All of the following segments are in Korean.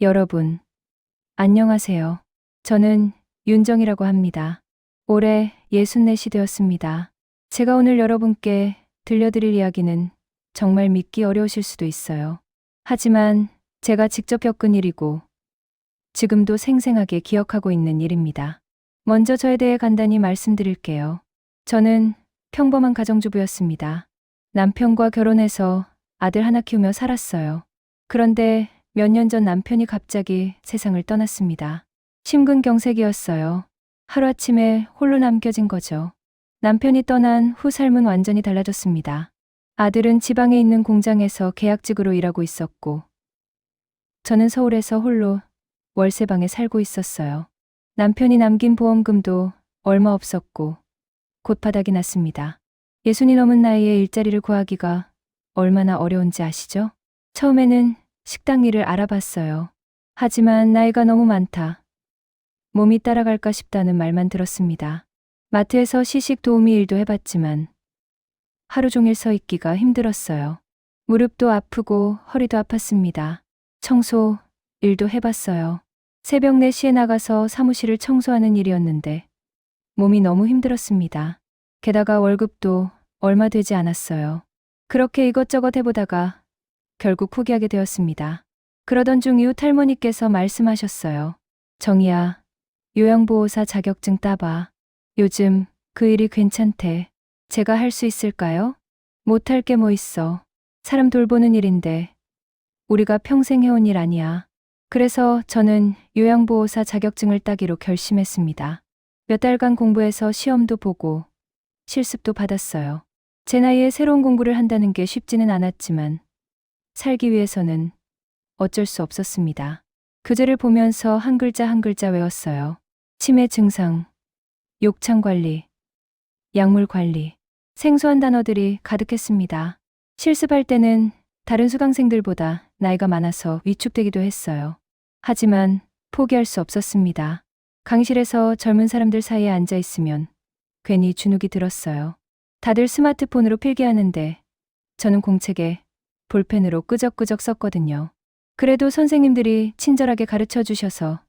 여러분, 안녕하세요. 저는 윤정이라고 합니다. 올해 64이 되었습니다. 제가 오늘 여러분께 들려드릴 이야기는 정말 믿기 어려우실 수도 있어요. 하지만 제가 직접 겪은 일이고 지금도 생생하게 기억하고 있는 일입니다. 먼저 저에 대해 간단히 말씀드릴게요. 저는 평범한 가정주부였습니다. 남편과 결혼해서 아들 하나 키우며 살았어요. 그런데 몇 년 전 남편이 갑자기 세상을 떠났습니다. 심근경색이었어요. 하루아침에 홀로 남겨진 거죠. 남편이 떠난 후 삶은 완전히 달라졌습니다. 아들은 지방에 있는 공장에서 계약직으로 일하고 있었고, 저는 서울에서 홀로 월세방에 살고 있었어요. 남편이 남긴 보험금도 얼마 없었고, 곧 바닥이 났습니다. 60이 넘은 나이에 일자리를 구하기가 얼마나 어려운지 아시죠? 처음에는 식당 일을 알아봤어요. 하지만 나이가 너무 많다. 몸이 따라갈까 싶다는 말만 들었습니다. 마트에서 시식 도우미 일도 해봤지만 하루 종일 서 있기가 힘들었어요. 무릎도 아프고 허리도 아팠습니다. 청소 일도 해봤어요. 새벽 4시에 나가서 사무실을 청소하는 일이었는데 몸이 너무 힘들었습니다. 게다가 월급도 얼마 되지 않았어요. 그렇게 이것저것 해보다가 결국 포기하게 되었습니다. 그러던 중 이웃 할머니께서 말씀하셨어요. 정희야, 요양보호사 자격증 따봐. 요즘 그 일이 괜찮대. 제가 할 수 있을까요? 못할 게 뭐 있어. 사람 돌보는 일인데 우리가 평생 해온 일 아니야. 그래서 저는 요양보호사 자격증을 따기로 결심했습니다. 몇 달간 공부해서 시험도 보고 실습도 받았어요. 제 나이에 새로운 공부를 한다는 게 쉽지는 않았지만 살기 위해서는 어쩔 수 없었습니다. 교재를 보면서 한 글자 한 글자 외웠어요. 치매 증상, 욕창 관리, 약물 관리, 생소한 단어들이 가득했습니다. 실습할 때는 다른 수강생들보다 나이가 많아서 위축되기도 했어요. 하지만 포기할 수 없었습니다. 강의실에서 젊은 사람들 사이에 앉아 있으면 괜히 주눅이 들었어요. 다들 스마트폰으로 필기하는데 저는 공책에 볼펜으로 끄적끄적 썼거든요. 그래도 선생님들이 친절하게 가르쳐 주셔서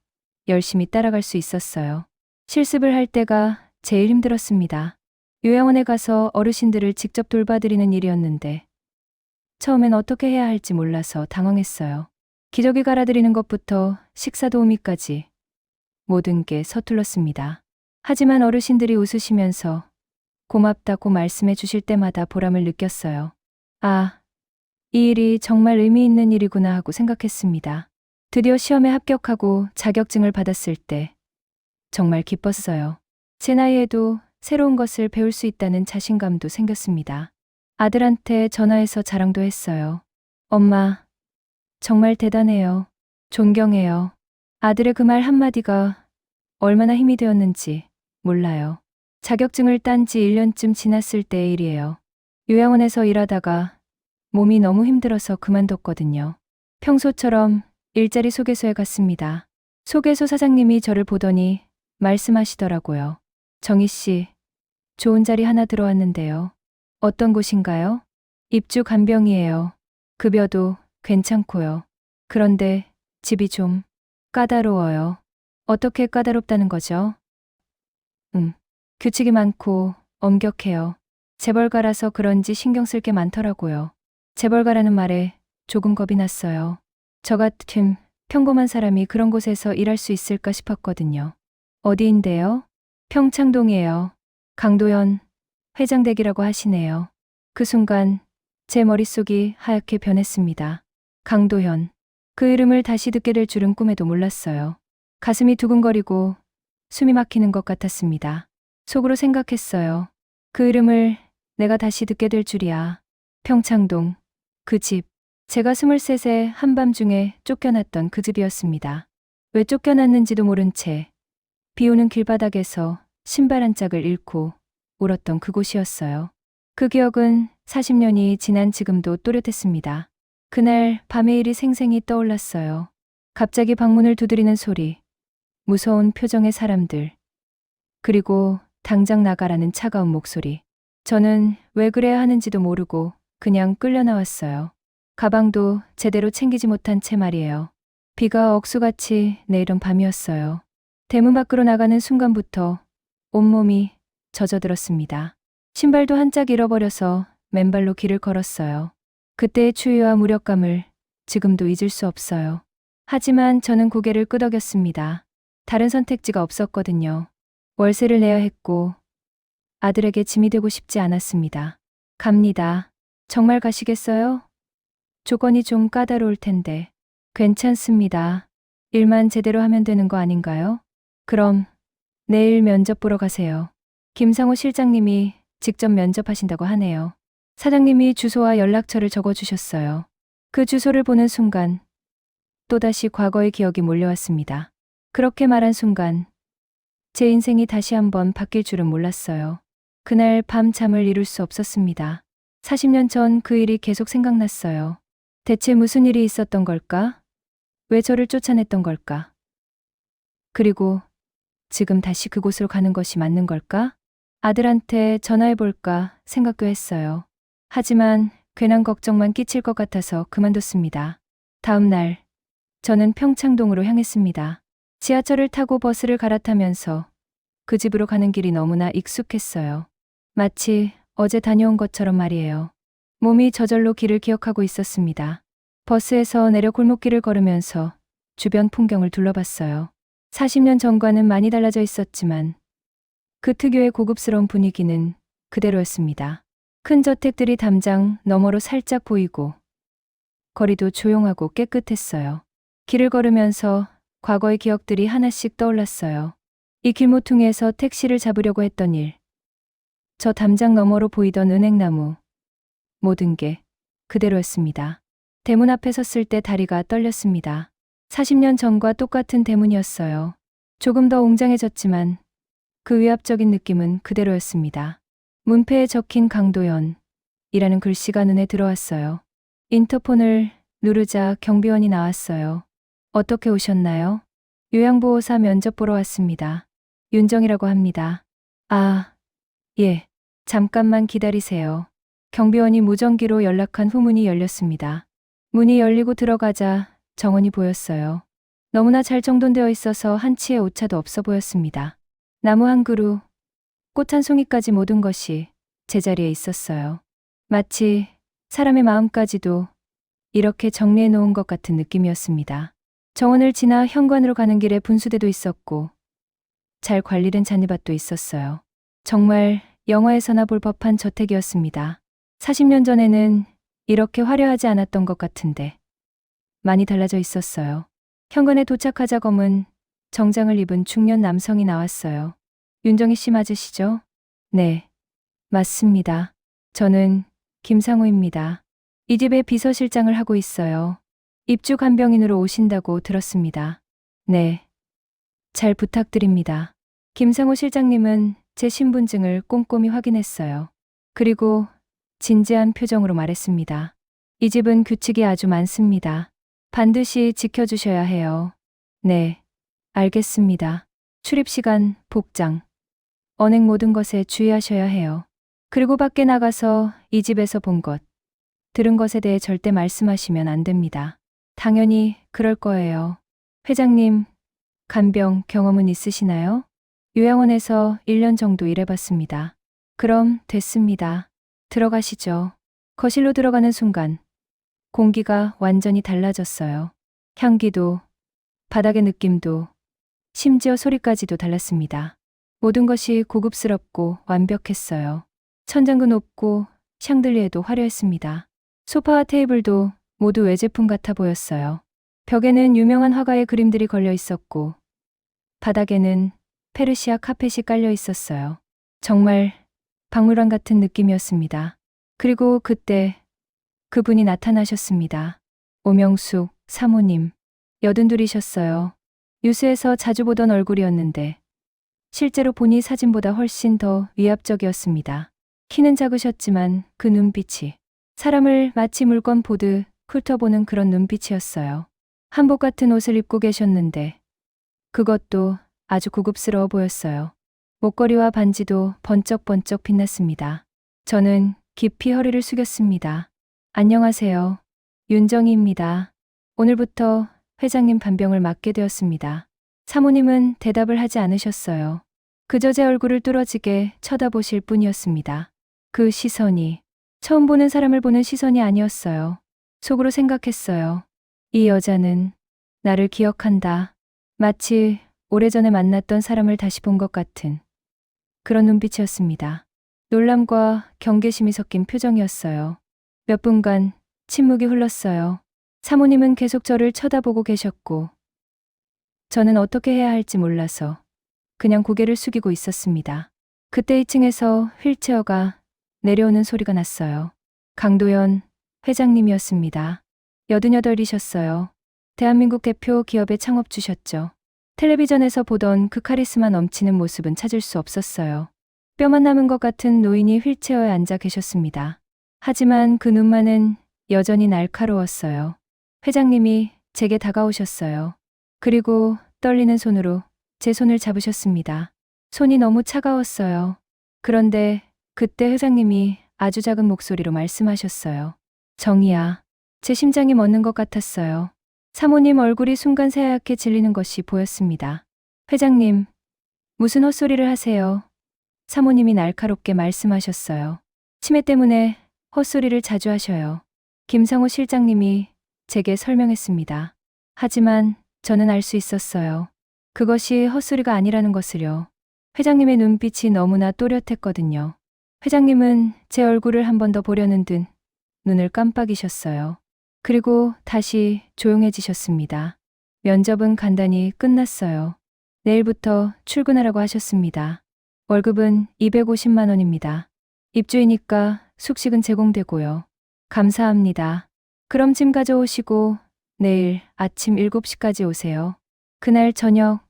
열심히 따라갈 수 있었어요. 실습을 할 때가 제일 힘들었습니다. 요양원에 가서 어르신들을 직접 돌봐드리는 일이었는데 처음엔 어떻게 해야 할지 몰라서 당황했어요. 기저귀 갈아드리는 것부터 식사 도우미까지 모든 게 서툴렀습니다. 하지만 어르신들이 웃으시면서 고맙다고 말씀해 주실 때마다 보람을 느꼈어요. 아, 이 일이 정말 의미 있는 일이구나 하고 생각했습니다. 드디어 시험에 합격하고 자격증을 받았을 때 정말 기뻤어요. 제 나이에도 새로운 것을 배울 수 있다는 자신감도 생겼습니다. 아들한테 전화해서 자랑도 했어요. 엄마, 정말 대단해요. 존경해요. 아들의 그 말 한마디가 얼마나 힘이 되었는지 몰라요. 자격증을 딴 지 1년쯤 지났을 때의 일이에요. 요양원에서 일하다가 몸이 너무 힘들어서 그만뒀거든요. 평소처럼 일자리 소개소에 갔습니다. 소개소 사장님이 저를 보더니 말씀하시더라고요. 정희 씨, 좋은 자리 하나 들어왔는데요. 어떤 곳인가요? 입주 간병이에요. 급여도 괜찮고요. 그런데 집이 좀 까다로워요. 어떻게 까다롭다는 거죠? 규칙이 많고 엄격해요. 재벌가라서 그런지 신경 쓸 게 많더라고요. 재벌가라는 말에 조금 겁이 났어요. 저 같은 평범한 사람이 그런 곳에서 일할 수 있을까 싶었거든요. 어디인데요? 평창동이에요. 강도현 회장 댁이라고 하시네요. 그 순간 제 머릿속이 하얗게 변했습니다. 강도현. 그 이름을 다시 듣게 될 줄은 꿈에도 몰랐어요. 가슴이 두근거리고 숨이 막히는 것 같았습니다. 속으로 생각했어요. 그 이름을 내가 다시 듣게 될 줄이야. 평창동. 그 집. 제가 23세 한밤중에 쫓겨났던 그 집이었습니다. 왜 쫓겨났는지도 모른 채 비 오는 길바닥에서 신발 한 짝을 잃고 울었던 그곳이었어요. 그 기억은 40년이 지난 지금도 또렷했습니다. 그날 밤의 일이 생생히 떠올랐어요. 갑자기 방문을 두드리는 소리, 무서운 표정의 사람들, 그리고 당장 나가라는 차가운 목소리. 저는 왜 그래야 하는지도 모르고 그냥 끌려 나왔어요. 가방도 제대로 챙기지 못한 채 말이에요. 비가 억수같이 내리던 밤이었어요. 대문 밖으로 나가는 순간부터 온몸이 젖어들었습니다. 신발도 한 짝 잃어버려서 맨발로 길을 걸었어요. 그때의 추위와 무력감을 지금도 잊을 수 없어요. 하지만 저는 고개를 끄덕였습니다. 다른 선택지가 없었거든요. 월세를 내야 했고 아들에게 짐이 되고 싶지 않았습니다. 갑니다. 정말 가시겠어요? 조건이 좀 까다로울 텐데. 괜찮습니다. 일만 제대로 하면 되는 거 아닌가요? 그럼 내일 면접 보러 가세요. 김상호 실장님이 직접 면접하신다고 하네요. 사장님이 주소와 연락처를 적어주셨어요. 그 주소를 보는 순간 또다시 과거의 기억이 몰려왔습니다. 그렇게 말한 순간 제 인생이 다시 한번 바뀔 줄은 몰랐어요. 그날 밤 잠을 이룰 수 없었습니다. 40년 전 그 일이 계속 생각났어요. 대체 무슨 일이 있었던 걸까? 왜 저를 쫓아냈던 걸까? 그리고 지금 다시 그곳으로 가는 것이 맞는 걸까? 아들한테 전화해볼까 생각도 했어요. 하지만 괜한 걱정만 끼칠 것 같아서 그만뒀습니다. 다음 날 저는 평창동으로 향했습니다. 지하철을 타고 버스를 갈아타면서 그 집으로 가는 길이 너무나 익숙했어요. 마치 어제 다녀온 것처럼 말이에요. 몸이 저절로 길을 기억하고 있었습니다. 버스에서 내려 골목길을 걸으면서 주변 풍경을 둘러봤어요. 40년 전과는 많이 달라져 있었지만 그 특유의 고급스러운 분위기는 그대로였습니다. 큰 저택들이 담장 너머로 살짝 보이고 거리도 조용하고 깨끗했어요. 길을 걸으면서 과거의 기억들이 하나씩 떠올랐어요. 이 길모퉁이에서 택시를 잡으려고 했던 일, 저 담장 너머로 보이던 은행나무, 모든 게 그대로였습니다. 대문 앞에 섰을 때 다리가 떨렸습니다. 40년 전과 똑같은 대문이었어요. 조금 더 웅장해졌지만 그 위압적인 느낌은 그대로였습니다. 문패에 적힌 강도연이라는 글씨가 눈에 들어왔어요. 인터폰을 누르자 경비원이 나왔어요. 어떻게 오셨나요? 요양보호사 면접 보러 왔습니다. 윤정이라고 합니다. 아, 예. 잠깐만 기다리세요. 경비원이 무전기로 연락한 후 문이 열렸습니다. 문이 열리고 들어가자 정원이 보였어요. 너무나 잘 정돈되어 있어서 한 치의 오차도 없어 보였습니다. 나무 한 그루, 꽃 한 송이까지 모든 것이 제자리에 있었어요. 마치 사람의 마음까지도 이렇게 정리해 놓은 것 같은 느낌이었습니다. 정원을 지나 현관으로 가는 길에 분수대도 있었고 잘 관리된 잔디밭도 있었어요. 정말 영화에서나 볼 법한 저택이었습니다. 40년 전에는 이렇게 화려하지 않았던 것 같은데 많이 달라져 있었어요. 현관에 도착하자 검은 정장을 입은 중년 남성이 나왔어요. 윤정희 씨 맞으시죠? 네, 맞습니다. 저는 김상우입니다. 이 집의 비서실장을 하고 있어요. 입주 간병인으로 오신다고 들었습니다. 네, 잘 부탁드립니다. 김상우 실장님은 제 신분증을 꼼꼼히 확인했어요. 그리고 진지한 표정으로 말했습니다. 이 집은 규칙이 아주 많습니다. 반드시 지켜주셔야 해요. 네, 알겠습니다. 출입시간, 복장, 언행 모든 것에 주의하셔야 해요. 그리고 밖에 나가서 이 집에서 본 것, 들은 것에 대해 절대 말씀하시면 안 됩니다. 당연히 그럴 거예요. 회장님, 간병 경험은 있으시나요? 요양원에서 1년 정도 일해봤습니다. 그럼 됐습니다. 들어가시죠. 거실로 들어가는 순간 공기가 완전히 달라졌어요. 향기도, 바닥의 느낌도, 심지어 소리까지도 달랐습니다. 모든 것이 고급스럽고 완벽했어요. 천장도 높고 샹들리에도 화려했습니다. 소파와 테이블도 모두 외제품 같아 보였어요. 벽에는 유명한 화가의 그림들이 걸려 있었고 바닥에는 페르시아 카펫이 깔려 있었어요. 정말 박물관 같은 느낌이었습니다. 그리고 그때 그분이 나타나셨습니다. 오명숙 사모님, 82이셨어요. 뉴스에서 자주 보던 얼굴이었는데 실제로 보니 사진보다 훨씬 더 위압적이었습니다. 키는 작으셨지만 그 눈빛이 사람을 마치 물건 보듯 훑어보는 그런 눈빛이었어요. 한복 같은 옷을 입고 계셨는데 그것도 아주 고급스러워 보였어요. 목걸이와 반지도 번쩍번쩍 빛났습니다. 저는 깊이 허리를 숙였습니다. 안녕하세요. 윤정희입니다. 오늘부터 회장님 반병을 맞게 되었습니다. 사모님은 대답을 하지 않으셨어요. 그저 제 얼굴을 뚫어지게 쳐다보실 뿐이었습니다. 그 시선이 처음 보는 사람을 보는 시선이 아니었어요. 속으로 생각했어요. 이 여자는 나를 기억한다. 마치 오래전에 만났던 사람을 다시 본 것 같은 그런 눈빛이었습니다. 놀람과 경계심이 섞인 표정이었어요. 몇 분간 침묵이 흘렀어요. 사모님은 계속 저를 쳐다보고 계셨고, 저는 어떻게 해야 할지 몰라서 그냥 고개를 숙이고 있었습니다. 그때 2층에서 휠체어가 내려오는 소리가 났어요. 강도연 회장님이었습니다. 88이셨어요. 대한민국 대표 기업의 창업주셨죠. 텔레비전에서 보던 그 카리스마 넘치는 모습은 찾을 수 없었어요. 뼈만 남은 것 같은 노인이 휠체어에 앉아 계셨습니다. 하지만 그 눈만은 여전히 날카로웠어요. 회장님이 제게 다가오셨어요. 그리고 떨리는 손으로 제 손을 잡으셨습니다. 손이 너무 차가웠어요. 그런데 그때 회장님이 아주 작은 목소리로 말씀하셨어요. 정희야. 제 심장이 멎는 것 같았어요. 사모님 얼굴이 순간 새하얗게 질리는 것이 보였습니다. 회장님, 무슨 헛소리를 하세요? 사모님이 날카롭게 말씀하셨어요. 치매 때문에 헛소리를 자주 하셔요. 김상호 실장님이 제게 설명했습니다. 하지만 저는 알 수 있었어요. 그것이 헛소리가 아니라는 것을요. 회장님의 눈빛이 너무나 또렷했거든요. 회장님은 제 얼굴을 한 번 더 보려는 듯 눈을 깜빡이셨어요. 그리고 다시 조용해지셨습니다. 면접은 간단히 끝났어요. 내일부터 출근하라고 하셨습니다. 월급은 250만 원입니다. 입주이니까 숙식은 제공되고요. 감사합니다. 그럼 짐 가져오시고 내일 아침 7시까지 오세요. 그날 저녁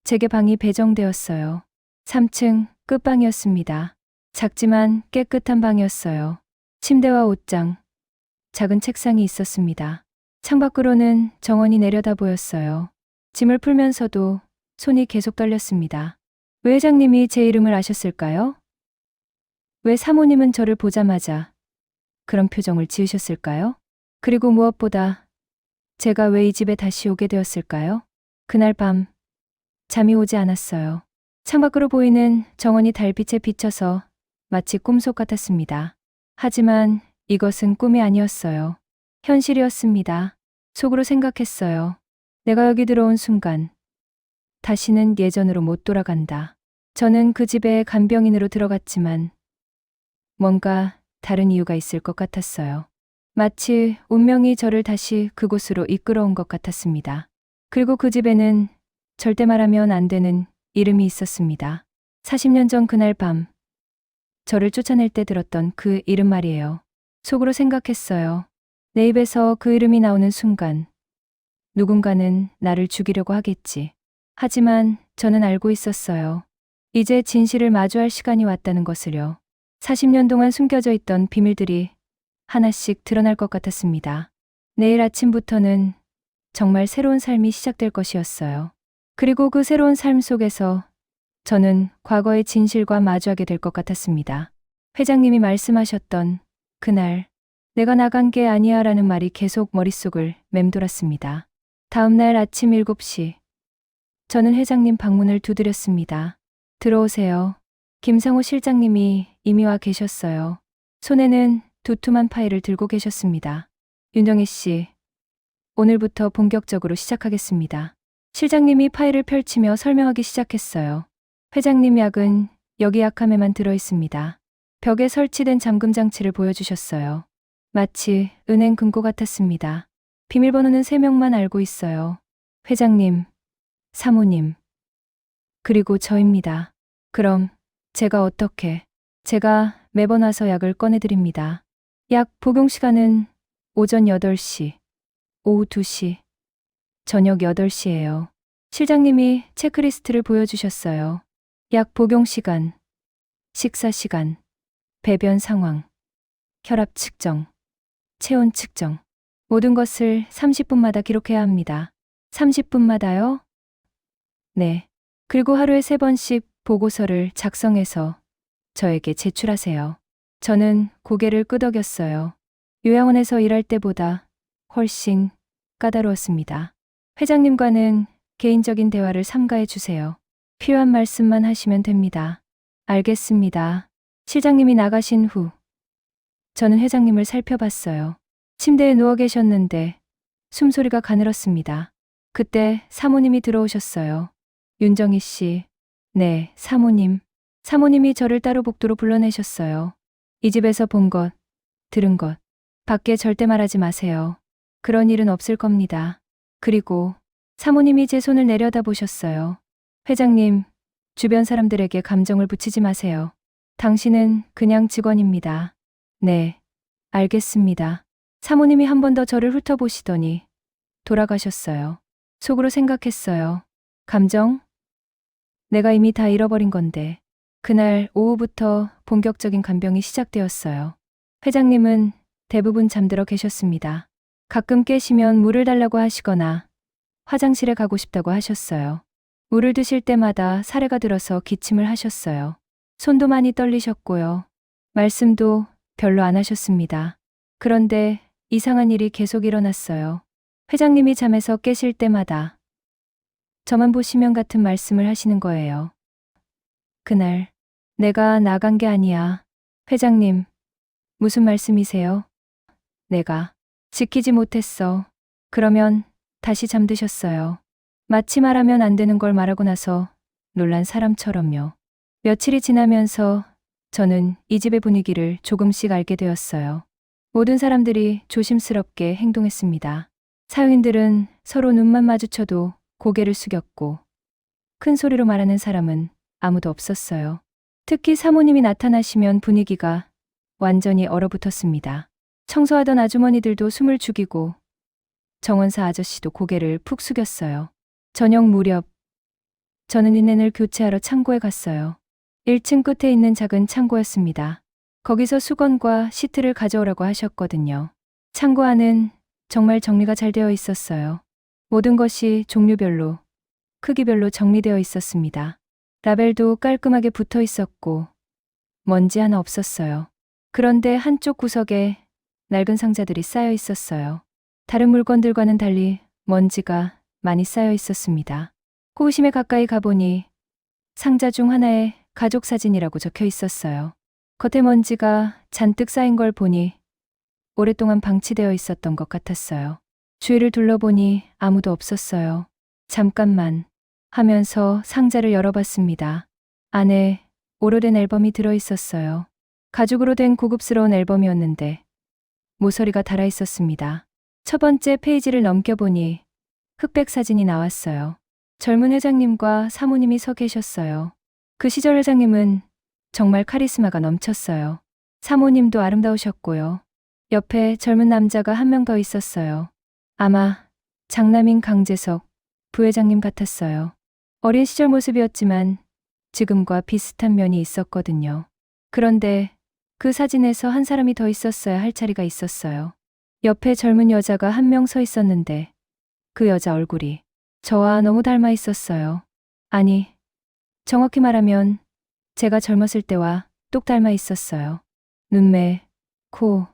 제게 방이 배정되었어요. 3층 끝방이었습니다. 작지만 깨끗한 방이었어요. 침대와 옷장, 작은 책상이 있었습니다. 창밖으로는 정원이 내려다 보였어요. 짐을 풀면서도 손이 계속 떨렸습니다. 왜 회장님이 제 이름을 아셨을까요? 왜 사모님은 저를 보자마자 그런 표정을 지으셨을까요? 그리고 무엇보다 제가 왜 이 집에 다시 오게 되었을까요? 그날 밤 잠이 오지 않았어요. 창밖으로 보이는 정원이 달빛에 비쳐서 마치 꿈속 같았습니다. 하지만 이것은 꿈이 아니었어요. 현실이었습니다. 속으로 생각했어요. 내가 여기 들어온 순간 다시는 예전으로 못 돌아간다. 저는 그 집에 간병인으로 들어갔지만 뭔가 다른 이유가 있을 것 같았어요. 마치 운명이 저를 다시 그곳으로 이끌어온 것 같았습니다. 그리고 그 집에는 절대 말하면 안 되는 이름이 있었습니다. 40년 전 그날 밤 저를 쫓아낼 때 들었던 그 이름 말이에요. 속으로 생각했어요. 내 입에서 그 이름이 나오는 순간 누군가는 나를 죽이려고 하겠지. 하지만 저는 알고 있었어요. 이제 진실을 마주할 시간이 왔다는 것을요. 40년 동안 숨겨져 있던 비밀들이 하나씩 드러날 것 같았습니다. 내일 아침부터는 정말 새로운 삶이 시작될 것이었어요. 그리고 그 새로운 삶 속에서 저는 과거의 진실과 마주하게 될 것 같았습니다. 회장님이 말씀하셨던 그날 내가 나간 게 아니야 라는 말이 계속 머릿속을 맴돌았습니다. 다음 날 아침 7시 저는 회장님 방문을 두드렸습니다. 들어오세요. 김상호 실장님이 이미 와 계셨어요. 손에는 두툼한 파일을 들고 계셨습니다. 윤정희 씨, 오늘부터 본격적으로 시작하겠습니다. 실장님이 파일을 펼치며 설명하기 시작했어요. 회장님 약은 여기 약함에만 들어있습니다. 벽에 설치된 잠금 장치를 보여주셨어요. 마치 은행 금고 같았습니다. 비밀번호는 3명만 알고 있어요. 회장님, 사모님, 그리고 저입니다. 그럼 제가 어떻게? 제가 매번 와서 약을 꺼내드립니다. 약 복용 시간은 오전 8시, 오후 2시, 저녁 8시예요. 실장님이 체크리스트를 보여주셨어요. 약 복용 시간, 식사 시간, 배변 상황, 혈압 측정, 체온 측정. 모든 것을 30분마다 기록해야 합니다. 30분마다요? 네. 그리고 하루에 3번씩 보고서를 작성해서 저에게 제출하세요. 저는 고개를 끄덕였어요. 요양원에서 일할 때보다 훨씬 까다로웠습니다. 회장님과는 개인적인 대화를 삼가해 주세요. 필요한 말씀만 하시면 됩니다. 알겠습니다. 실장님이 나가신 후 저는 회장님을 살펴봤어요. 침대에 누워 계셨는데 숨소리가 가늘었습니다. 그때 사모님이 들어오셨어요. 윤정희 씨. 네, 사모님. 사모님이 저를 따로 복도로 불러내셨어요. 이 집에서 본 것, 들은 것, 밖에 절대 말하지 마세요. 그런 일은 없을 겁니다. 그리고 사모님이 제 손을 내려다 보셨어요. 회장님, 주변 사람들에게 감정을 붙이지 마세요. 당신은 그냥 직원입니다. 네, 알겠습니다. 사모님이 한 번 더 저를 훑어보시더니 돌아가셨어요. 속으로 생각했어요. 감정? 내가 이미 다 잃어버린 건데. 그날 오후부터 본격적인 간병이 시작되었어요. 회장님은 대부분 잠들어 계셨습니다. 가끔 깨시면 물을 달라고 하시거나 화장실에 가고 싶다고 하셨어요. 물을 드실 때마다 사례가 들어서 기침을 하셨어요. 손도 많이 떨리셨고요. 말씀도 별로 안 하셨습니다. 그런데 이상한 일이 계속 일어났어요. 회장님이 잠에서 깨실 때마다 저만 보시면 같은 말씀을 하시는 거예요. 그날 내가 나간 게 아니야. 회장님, 무슨 말씀이세요? 내가 지키지 못했어. 그러면 다시 잠드셨어요. 마치 말하면 안 되는 걸 말하고 나서 놀란 사람처럼요. 며칠이 지나면서 저는 이 집의 분위기를 조금씩 알게 되었어요. 모든 사람들이 조심스럽게 행동했습니다. 사용인들은 서로 눈만 마주쳐도 고개를 숙였고 큰 소리로 말하는 사람은 아무도 없었어요. 특히 사모님이 나타나시면 분위기가 완전히 얼어붙었습니다. 청소하던 아주머니들도 숨을 죽이고 정원사 아저씨도 고개를 푹 숙였어요. 저녁 무렵 저는 인넨을 교체하러 창고에 갔어요. 1층 끝에 있는 작은 창고였습니다. 거기서 수건과 시트를 가져오라고 하셨거든요. 창고 안은 정말 정리가 잘 되어 있었어요. 모든 것이 종류별로, 크기별로 정리되어 있었습니다. 라벨도 깔끔하게 붙어 있었고 먼지 하나 없었어요. 그런데 한쪽 구석에 낡은 상자들이 쌓여 있었어요. 다른 물건들과는 달리 먼지가 많이 쌓여 있었습니다. 호기심에 가까이 가보니 상자 중 하나에 가족 사진이라고 적혀 있었어요. 겉에 먼지가 잔뜩 쌓인 걸 보니 오랫동안 방치되어 있었던 것 같았어요. 주위를 둘러보니 아무도 없었어요. 잠깐만 하면서 상자를 열어봤습니다. 안에 오래된 앨범이 들어 있었어요. 가죽으로 된 고급스러운 앨범이었는데 모서리가 달아 있었습니다. 첫 번째 페이지를 넘겨보니 흑백 사진이 나왔어요. 젊은 회장님과 사모님이 서 계셨어요. 그 시절 회장님은 정말 카리스마가 넘쳤어요. 사모님도 아름다우셨고요. 옆에 젊은 남자가 한 명 더 있었어요. 아마 장남인 강재석 부회장님 같았어요. 어린 시절 모습이었지만 지금과 비슷한 면이 있었거든요. 그런데 그 사진에서 한 사람이 더 있었어야 할 자리가 있었어요. 옆에 젊은 여자가 한 명 서 있었는데 그 여자 얼굴이 저와 너무 닮아 있었어요. 아니, 정확히 말하면 제가 젊었을 때와 똑 닮아 있었어요. 눈매, 코,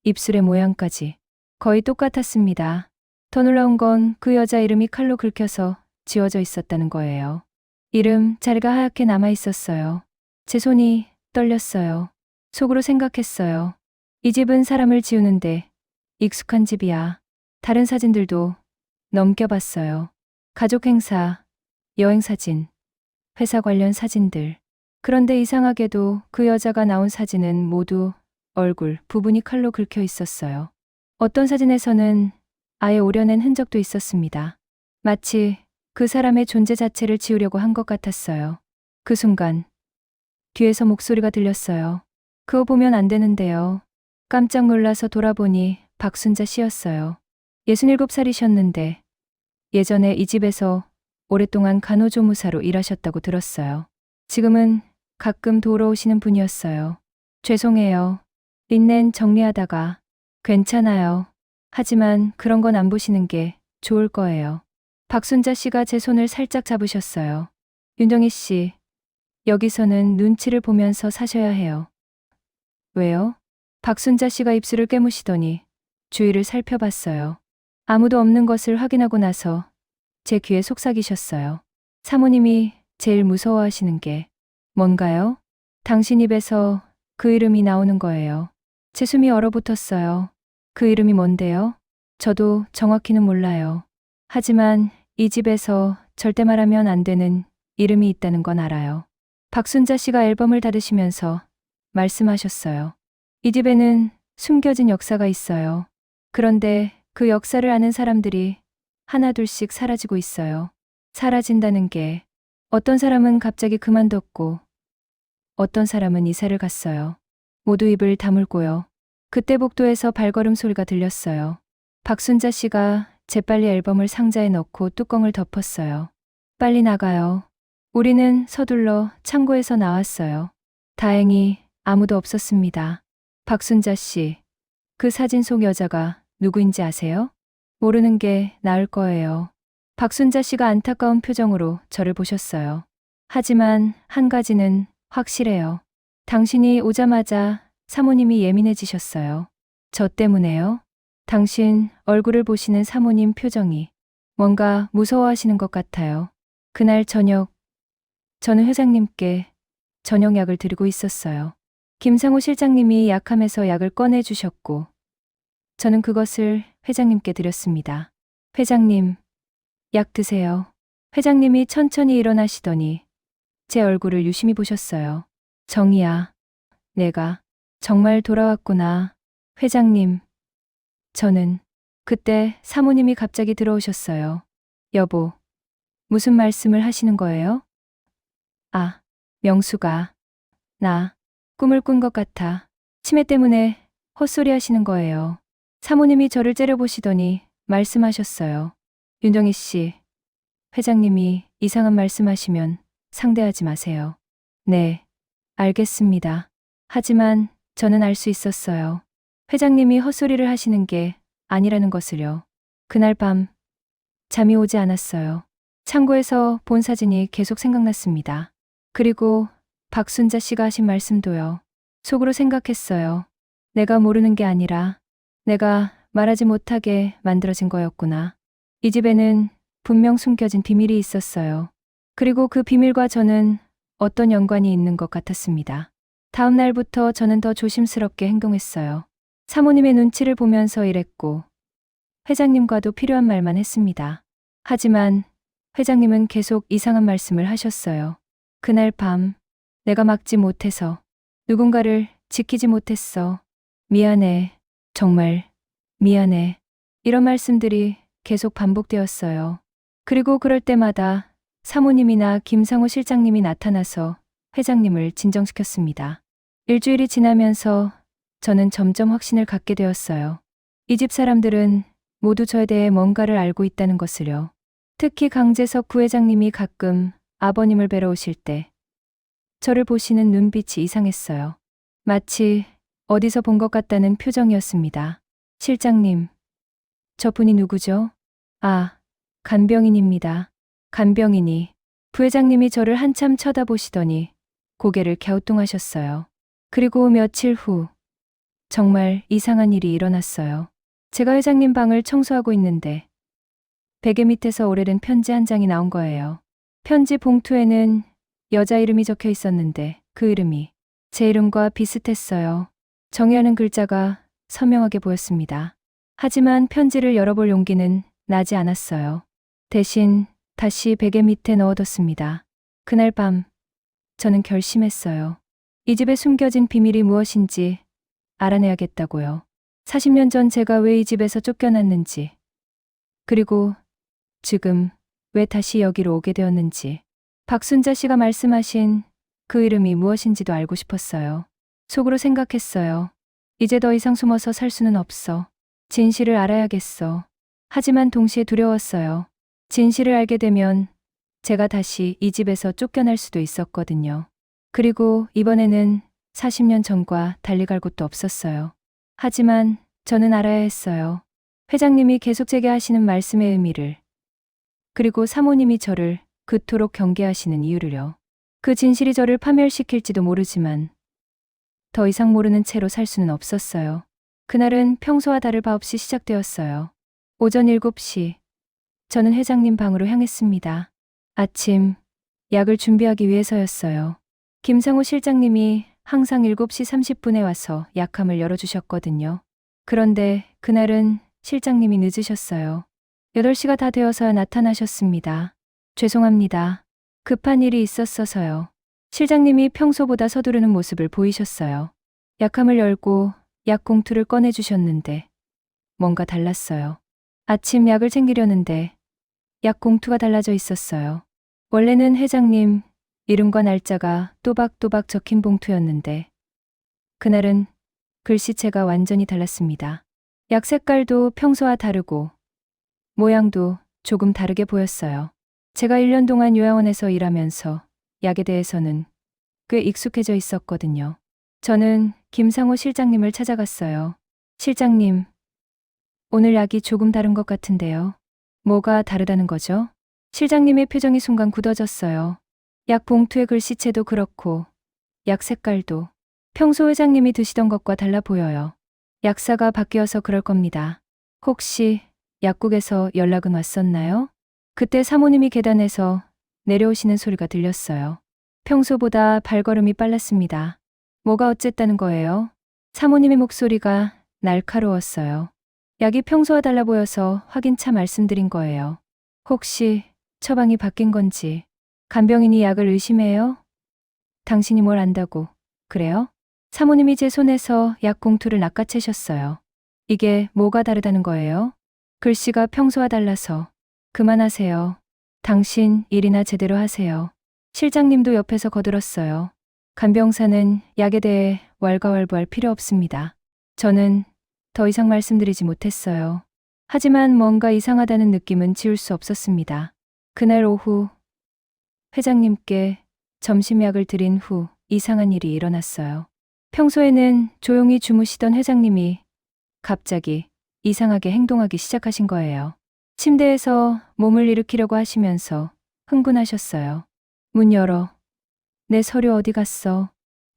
입술의 모양까지 거의 똑같았습니다. 더 놀라운 건 그 여자 이름이 칼로 긁혀서 지워져 있었다는 거예요. 이름 자리가 하얗게 남아 있었어요. 제 손이 떨렸어요. 속으로 생각했어요. 이 집은 사람을 지우는데 익숙한 집이야. 다른 사진들도 넘겨봤어요. 가족 행사, 여행 사진, 회사 관련 사진들. 그런데 이상하게도 그 여자가 나온 사진은 모두 얼굴 부분이 칼로 긁혀 있었어요. 어떤 사진에서는 아예 오려낸 흔적도 있었습니다. 마치 그 사람의 존재 자체를 지우려고 한 것 같았어요. 그 순간 뒤에서 목소리가 들렸어요. 그거 보면 안 되는데요. 깜짝 놀라서 돌아보니 박순자 씨였어요. 67살이셨는데 예전에 이 집에서 오랫동안 간호조무사로 일하셨다고 들었어요. 지금은 가끔 도우러 오시는 분이었어요. 죄송해요. 린넨 정리하다가 괜찮아요. 하지만 그런 건 안 보시는 게 좋을 거예요. 박순자 씨가 제 손을 살짝 잡으셨어요. 윤정희 씨, 여기서는 눈치를 보면서 사셔야 해요. 왜요? 박순자 씨가 입술을 깨무시더니 주위를 살펴봤어요. 아무도 없는 것을 확인하고 나서 제 귀에 속삭이셨어요. 사모님이 제일 무서워하시는 게 뭔가요? 당신 입에서 그 이름이 나오는 거예요. 제 숨이 얼어붙었어요. 그 이름이 뭔데요? 저도 정확히는 몰라요. 하지만 이 집에서 절대 말하면 안 되는 이름이 있다는 건 알아요. 박순자 씨가 앨범을 닫으시면서 말씀하셨어요. 이 집에는 숨겨진 역사가 있어요. 그런데 그 역사를 아는 사람들이 하나둘씩 사라지고 있어요. 사라진다는 게 어떤 사람은 갑자기 그만뒀고 어떤 사람은 이사를 갔어요. 모두 입을 다물고요. 그때 복도에서 발걸음 소리가 들렸어요. 박순자 씨가 재빨리 앨범을 상자에 넣고 뚜껑을 덮었어요. 빨리 나가요. 우리는 서둘러 창고에서 나왔어요. 다행히 아무도 없었습니다. 박순자 씨, 그 사진 속 여자가 누구인지 아세요? 모르는 게 나을 거예요. 박순자 씨가 안타까운 표정으로 저를 보셨어요. 하지만 한 가지는 확실해요. 당신이 오자마자 사모님이 예민해지셨어요. 저 때문에요? 당신 얼굴을 보시는 사모님 표정이 뭔가 무서워하시는 것 같아요. 그날 저녁, 저는 회장님께 저녁약을 드리고 있었어요. 김상우 실장님이 약함에서 약을 꺼내주셨고, 저는 그것을 회장님께 드렸습니다. 회장님, 약 드세요. 회장님이 천천히 일어나시더니 제 얼굴을 유심히 보셨어요. 정희야, 내가 정말 돌아왔구나. 회장님, 저는 그때 사모님이 갑자기 들어오셨어요. 여보, 무슨 말씀을 하시는 거예요? 아, 명수가 나 꿈을 꾼 것 같아. 치매 때문에 헛소리 하시는 거예요. 사모님이 저를 째려보시더니 말씀하셨어요. 윤정희 씨, 회장님이 이상한 말씀하시면 상대하지 마세요. 네, 알겠습니다. 하지만 저는 알 수 있었어요. 회장님이 헛소리를 하시는 게 아니라는 것을요. 그날 밤 잠이 오지 않았어요. 창고에서 본 사진이 계속 생각났습니다. 그리고 박순자 씨가 하신 말씀도요. 속으로 생각했어요. 내가 모르는 게 아니라 내가 말하지 못하게 만들어진 거였구나. 이 집에는 분명 숨겨진 비밀이 있었어요. 그리고 그 비밀과 저는 어떤 연관이 있는 것 같았습니다. 다음 날부터 저는 더 조심스럽게 행동했어요. 사모님의 눈치를 보면서 일했고 회장님과도 필요한 말만 했습니다. 하지만 회장님은 계속 이상한 말씀을 하셨어요. 그날 밤 내가 막지 못해서 누군가를 지키지 못했어. 미안해. 정말 미안해. 이런 말씀들이 계속 반복되었어요. 그리고 그럴 때마다 사모님이나 김상우 실장님이 나타나서 회장님을 진정시켰습니다. 일주일이 지나면서 저는 점점 확신을 갖게 되었어요. 이 집 사람들은 모두 저에 대해 뭔가를 알고 있다는 것을요. 특히 강재석 부회장님이 가끔 아버님을 뵈러 오실 때 저를 보시는 눈빛이 이상했어요. 마치 어디서 본 것 같다는 표정이었습니다. 실장님, 저분이 누구죠? 아, 간병인입니다. 간병인이. 부회장님이 저를 한참 쳐다보시더니 고개를 갸우뚱하셨어요. 그리고 며칠 후 정말 이상한 일이 일어났어요. 제가 회장님 방을 청소하고 있는데 베개 밑에서 오래된 편지 한 장이 나온 거예요. 편지 봉투에는 여자 이름이 적혀 있었는데 그 이름이 제 이름과 비슷했어요. 정희라는 글자가 선명하게 보였습니다. 하지만 편지를 열어볼 용기는 나지 않았어요. 대신 다시 베개 밑에 넣어뒀습니다. 그날 밤 저는 결심했어요. 이 집에 숨겨진 비밀이 무엇인지 알아내야겠다고요. 40년 전 제가 왜 이 집에서 쫓겨났는지, 그리고 지금 왜 다시 여기로 오게 되었는지, 박순자 씨가 말씀하신 그 이름이 무엇인지도 알고 싶었어요. 속으로 생각했어요. 이제 더 이상 숨어서 살 수는 없어. 진실을 알아야겠어. 하지만 동시에 두려웠어요. 진실을 알게 되면 제가 다시 이 집에서 쫓겨날 수도 있었거든요. 그리고 이번에는 40년 전과 달리 갈 곳도 없었어요. 하지만 저는 알아야 했어요. 회장님이 계속 제게 하시는 말씀의 의미를, 그리고 사모님이 저를 그토록 경계하시는 이유를요. 그 진실이 저를 파멸시킬지도 모르지만 더 이상 모르는 채로 살 수는 없었어요. 그날은 평소와 다를 바 없이 시작되었어요. 오전 7시, 저는 회장님 방으로 향했습니다. 아침, 약을 준비하기 위해서였어요. 김상우 실장님이 항상 7시 30분에 와서 약함을 열어주셨거든요. 그런데 그날은 실장님이 늦으셨어요. 8시가 다 되어서야 나타나셨습니다. 죄송합니다. 급한 일이 있었어서요. 실장님이 평소보다 서두르는 모습을 보이셨어요. 약함을 열고 약 봉투를 꺼내주셨는데 뭔가 달랐어요. 아침 약을 챙기려는데 약 봉투가 달라져 있었어요. 원래는 회장님 이름과 날짜가 또박또박 적힌 봉투였는데 그날은 글씨체가 완전히 달랐습니다. 약 색깔도 평소와 다르고 모양도 조금 다르게 보였어요. 제가 1년 동안 요양원에서 일하면서 약에 대해서는 꽤 익숙해져 있었거든요. 저는 김상호 실장님을 찾아갔어요. 실장님, 오늘 약이 조금 다른 것 같은데요. 뭐가 다르다는 거죠? 실장님의 표정이 순간 굳어졌어요. 약 봉투의 글씨체도 그렇고 약 색깔도 평소 회장님이 드시던 것과 달라 보여요. 약사가 바뀌어서 그럴 겁니다. 혹시 약국에서 연락은 왔었나요? 그때 사모님이 계단에서 내려오시는 소리가 들렸어요. 평소보다 발걸음이 빨랐습니다. 뭐가 어쨌다는 거예요? 사모님의 목소리가 날카로웠어요. 약이 평소와 달라 보여서 확인차 말씀드린 거예요. 혹시 처방이 바뀐 건지 간병인이 약을 의심해요? 당신이 뭘 안다고 그래요? 사모님이 제 손에서 약 봉투를 낚아채셨어요. 이게 뭐가 다르다는 거예요? 글씨가 평소와 달라서. 그만하세요. 당신 일이나 제대로 하세요. 실장님도 옆에서 거들었어요. 간병사는 약에 대해 왈가왈부할 필요 없습니다. 저는 더 이상 말씀드리지 못했어요. 하지만 뭔가 이상하다는 느낌은 지울 수 없었습니다. 그날 오후 회장님께 점심약을 드린 후 이상한 일이 일어났어요. 평소에는 조용히 주무시던 회장님이 갑자기 이상하게 행동하기 시작하신 거예요. 침대에서 몸을 일으키려고 하시면서 흥분하셨어요. 문 열어. 내 서류 어디 갔어?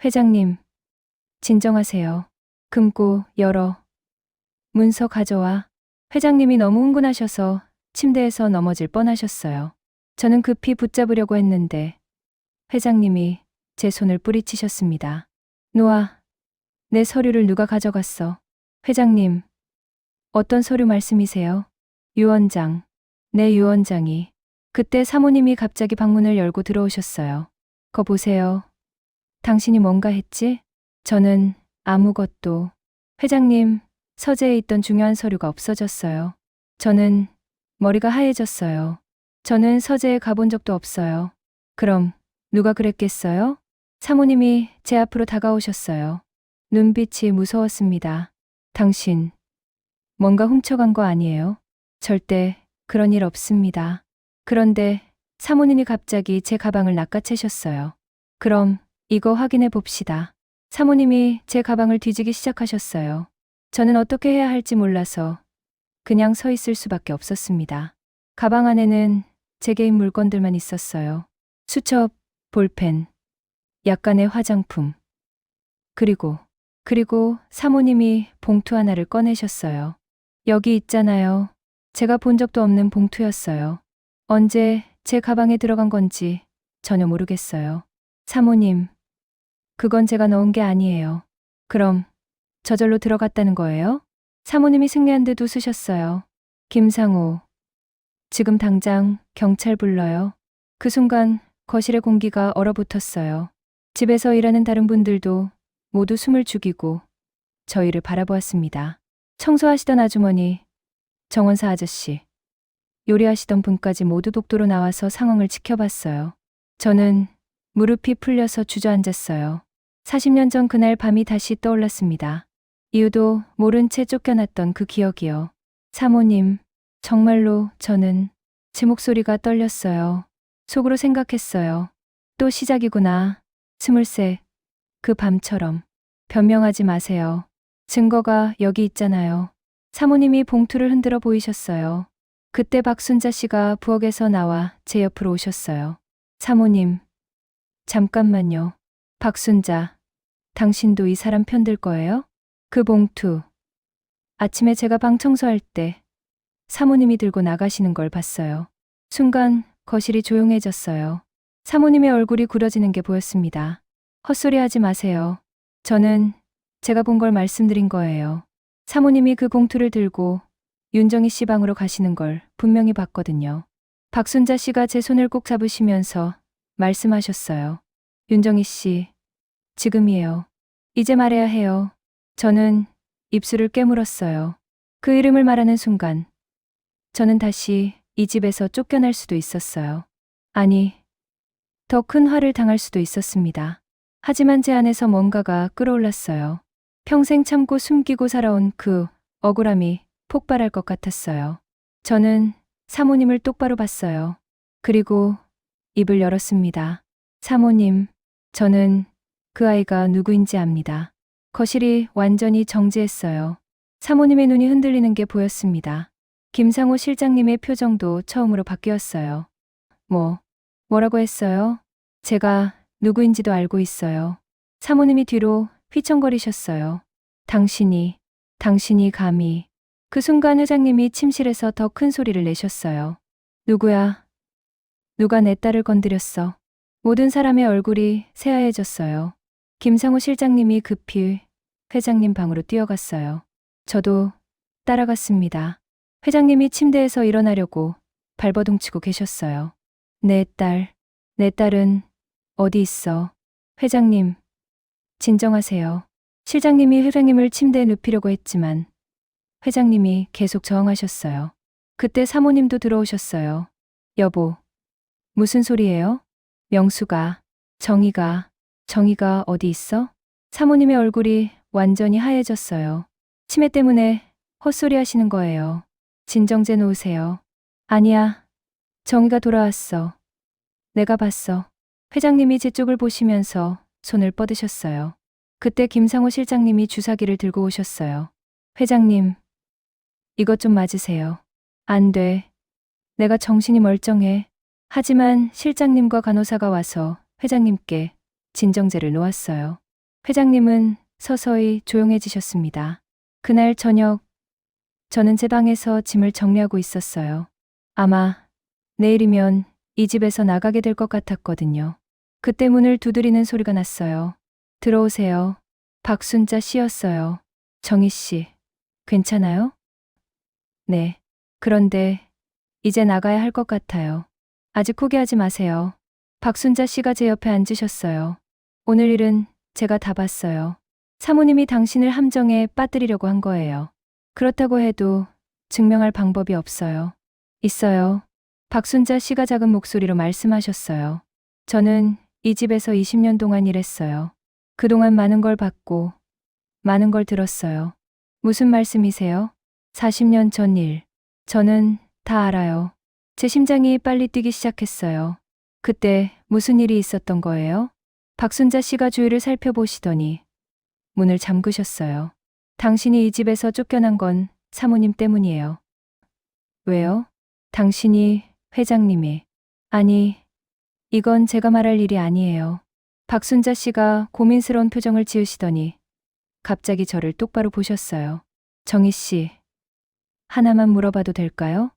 회장님, 진정하세요. 금고 열어. 문서 가져와. 회장님이 너무 흥분하셔서 침대에서 넘어질 뻔하셨어요. 저는 급히 붙잡으려고 했는데 회장님이 제 손을 뿌리치셨습니다. 놓아. 내 서류를 누가 가져갔어? 회장님, 어떤 서류 말씀이세요? 유언장. 내 유언장이. 그때 사모님이 갑자기 방문을 열고 들어오셨어요. 거 보세요. 당신이 뭔가 했지? 저는 아무것도. 회장님, 서재에 있던 중요한 서류가 없어졌어요. 저는 머리가 하얘졌어요. 저는 서재에 가본 적도 없어요. 그럼 누가 그랬겠어요? 사모님이 제 앞으로 다가오셨어요. 눈빛이 무서웠습니다. 당신, 뭔가 훔쳐간 거 아니에요? 절대 그런 일 없습니다. 그런데 사모님이 갑자기 제 가방을 낚아채셨어요. 그럼 이거 확인해 봅시다. 사모님이 제 가방을 뒤지기 시작하셨어요. 저는 어떻게 해야 할지 몰라서 그냥 서 있을 수밖에 없었습니다. 가방 안에는 제 개인 물건들만 있었어요. 수첩, 볼펜, 약간의 화장품. 그리고 사모님이 봉투 하나를 꺼내셨어요. 여기 있잖아요. 제가 본 적도 없는 봉투였어요. 언제 제 가방에 들어간 건지 전혀 모르겠어요. 사모님, 그건 제가 넣은 게 아니에요. 그럼 저절로 들어갔다는 거예요? 사모님이 승리한 듯 웃으셨어요. 김상우, 지금 당장 경찰 불러요. 그 순간 거실의 공기가 얼어붙었어요. 집에서 일하는 다른 분들도 모두 숨을 죽이고 저희를 바라보았습니다. 청소하시던 아주머니, 정원사 아저씨, 요리하시던 분까지 모두 복도로 나와서 상황을 지켜봤어요. 저는 무릎이 풀려서 주저앉았어요. 40년 전 그날 밤이 다시 떠올랐습니다. 이유도 모른 채 쫓겨났던 그 기억이요. 사모님, 정말로 저는 제 목소리가 떨렸어요. 속으로 생각했어요. 또 시작이구나. 23, 그 밤처럼. 변명하지 마세요. 증거가 여기 있잖아요. 사모님이 봉투를 흔들어 보이셨어요. 그때 박순자 씨가 부엌에서 나와 제 옆으로 오셨어요. 사모님, 잠깐만요. 박순자, 당신도 이 사람 편들 거예요? 그 봉투. 아침에 제가 방 청소할 때 사모님이 들고 나가시는 걸 봤어요. 순간 거실이 조용해졌어요. 사모님의 얼굴이 구려지는 게 보였습니다. 헛소리 하지 마세요. 저는 제가 본 걸 말씀드린 거예요. 사모님이 그 봉투를 들고 윤정희 씨 방으로 가시는 걸 분명히 봤거든요. 박순자 씨가 제 손을 꼭 잡으시면서 말씀하셨어요. 윤정희 씨, 지금이에요. 이제 말해야 해요. 저는 입술을 깨물었어요. 그 이름을 말하는 순간 저는 다시 이 집에서 쫓겨날 수도 있었어요. 아니, 더 큰 화를 당할 수도 있었습니다. 하지만 제 안에서 뭔가가 끌어올랐어요. 평생 참고 숨기고 살아온 그 억울함이 폭발할 것 같았어요. 저는 사모님을 똑바로 봤어요. 그리고 입을 열었습니다. 사모님, 저는 그 아이가 누구인지 압니다. 거실이 완전히 정지했어요. 사모님의 눈이 흔들리는 게 보였습니다. 김상호 실장님의 표정도 처음으로 바뀌었어요. 뭐라고 했어요? 제가 누구인지도 알고 있어요. 사모님이 뒤로 휘청거리셨어요. 당신이 감히. 그 순간 회장님이 침실에서 더 큰 소리를 내셨어요. 누구야? 누가 내 딸을 건드렸어? 모든 사람의 얼굴이 새하얘졌어요. 김상호 실장님이 급히 회장님 방으로 뛰어갔어요. 저도 따라갔습니다. 회장님이 침대에서 일어나려고 발버둥치고 계셨어요. 내 딸은 어디 있어? 회장님, 진정하세요. 실장님이 회장님을 침대에 눕히려고 했지만 회장님이 계속 저항하셨어요. 그때 사모님도 들어오셨어요. 여보, 무슨 소리예요? 명수가, 정희가 어디 있어? 사모님의 얼굴이 완전히 하얘졌어요. 치매 때문에 헛소리 하시는 거예요. 진정제 놓으세요. 아니야, 정희가 돌아왔어. 내가 봤어. 회장님이 제 쪽을 보시면서 손을 뻗으셨어요. 그때 김상호 실장님이 주사기를 들고 오셨어요. 회장님, 이것 좀 맞으세요. 안 돼. 내가 정신이 멀쩡해. 하지만 실장님과 간호사가 와서 회장님께 진정제를 놓았어요. 회장님은 서서히 조용해지셨습니다. 그날 저녁, 저는 제 방에서 짐을 정리하고 있었어요. 아마 내일이면 이 집에서 나가게 될 것 같았거든요. 그때 문을 두드리는 소리가 났어요. 들어오세요. 박순자 씨였어요. 정희 씨, 괜찮아요? 네. 그런데 이제 나가야 할 것 같아요. 아직 포기하지 마세요. 박순자 씨가 제 옆에 앉으셨어요. 오늘 일은 제가 다 봤어요. 사모님이 당신을 함정에 빠뜨리려고 한 거예요. 그렇다고 해도 증명할 방법이 없어요. 있어요. 박순자 씨가 작은 목소리로 말씀하셨어요. 저는 이 집에서 20년 동안 일했어요. 그동안 많은 걸 봤고, 많은 걸 들었어요. 무슨 말씀이세요? 40년 전 일. 저는 다 알아요. 제 심장이 빨리 뛰기 시작했어요. 그때 무슨 일이 있었던 거예요? 박순자 씨가 주위를 살펴보시더니 문을 잠그셨어요. 당신이 이 집에서 쫓겨난 건 사모님 때문이에요. 왜요? 당신이 회장님이. 아니, 이건 제가 말할 일이 아니에요. 박순자 씨가 고민스러운 표정을 지으시더니 갑자기 저를 똑바로 보셨어요. 정희 씨, 하나만 물어봐도 될까요?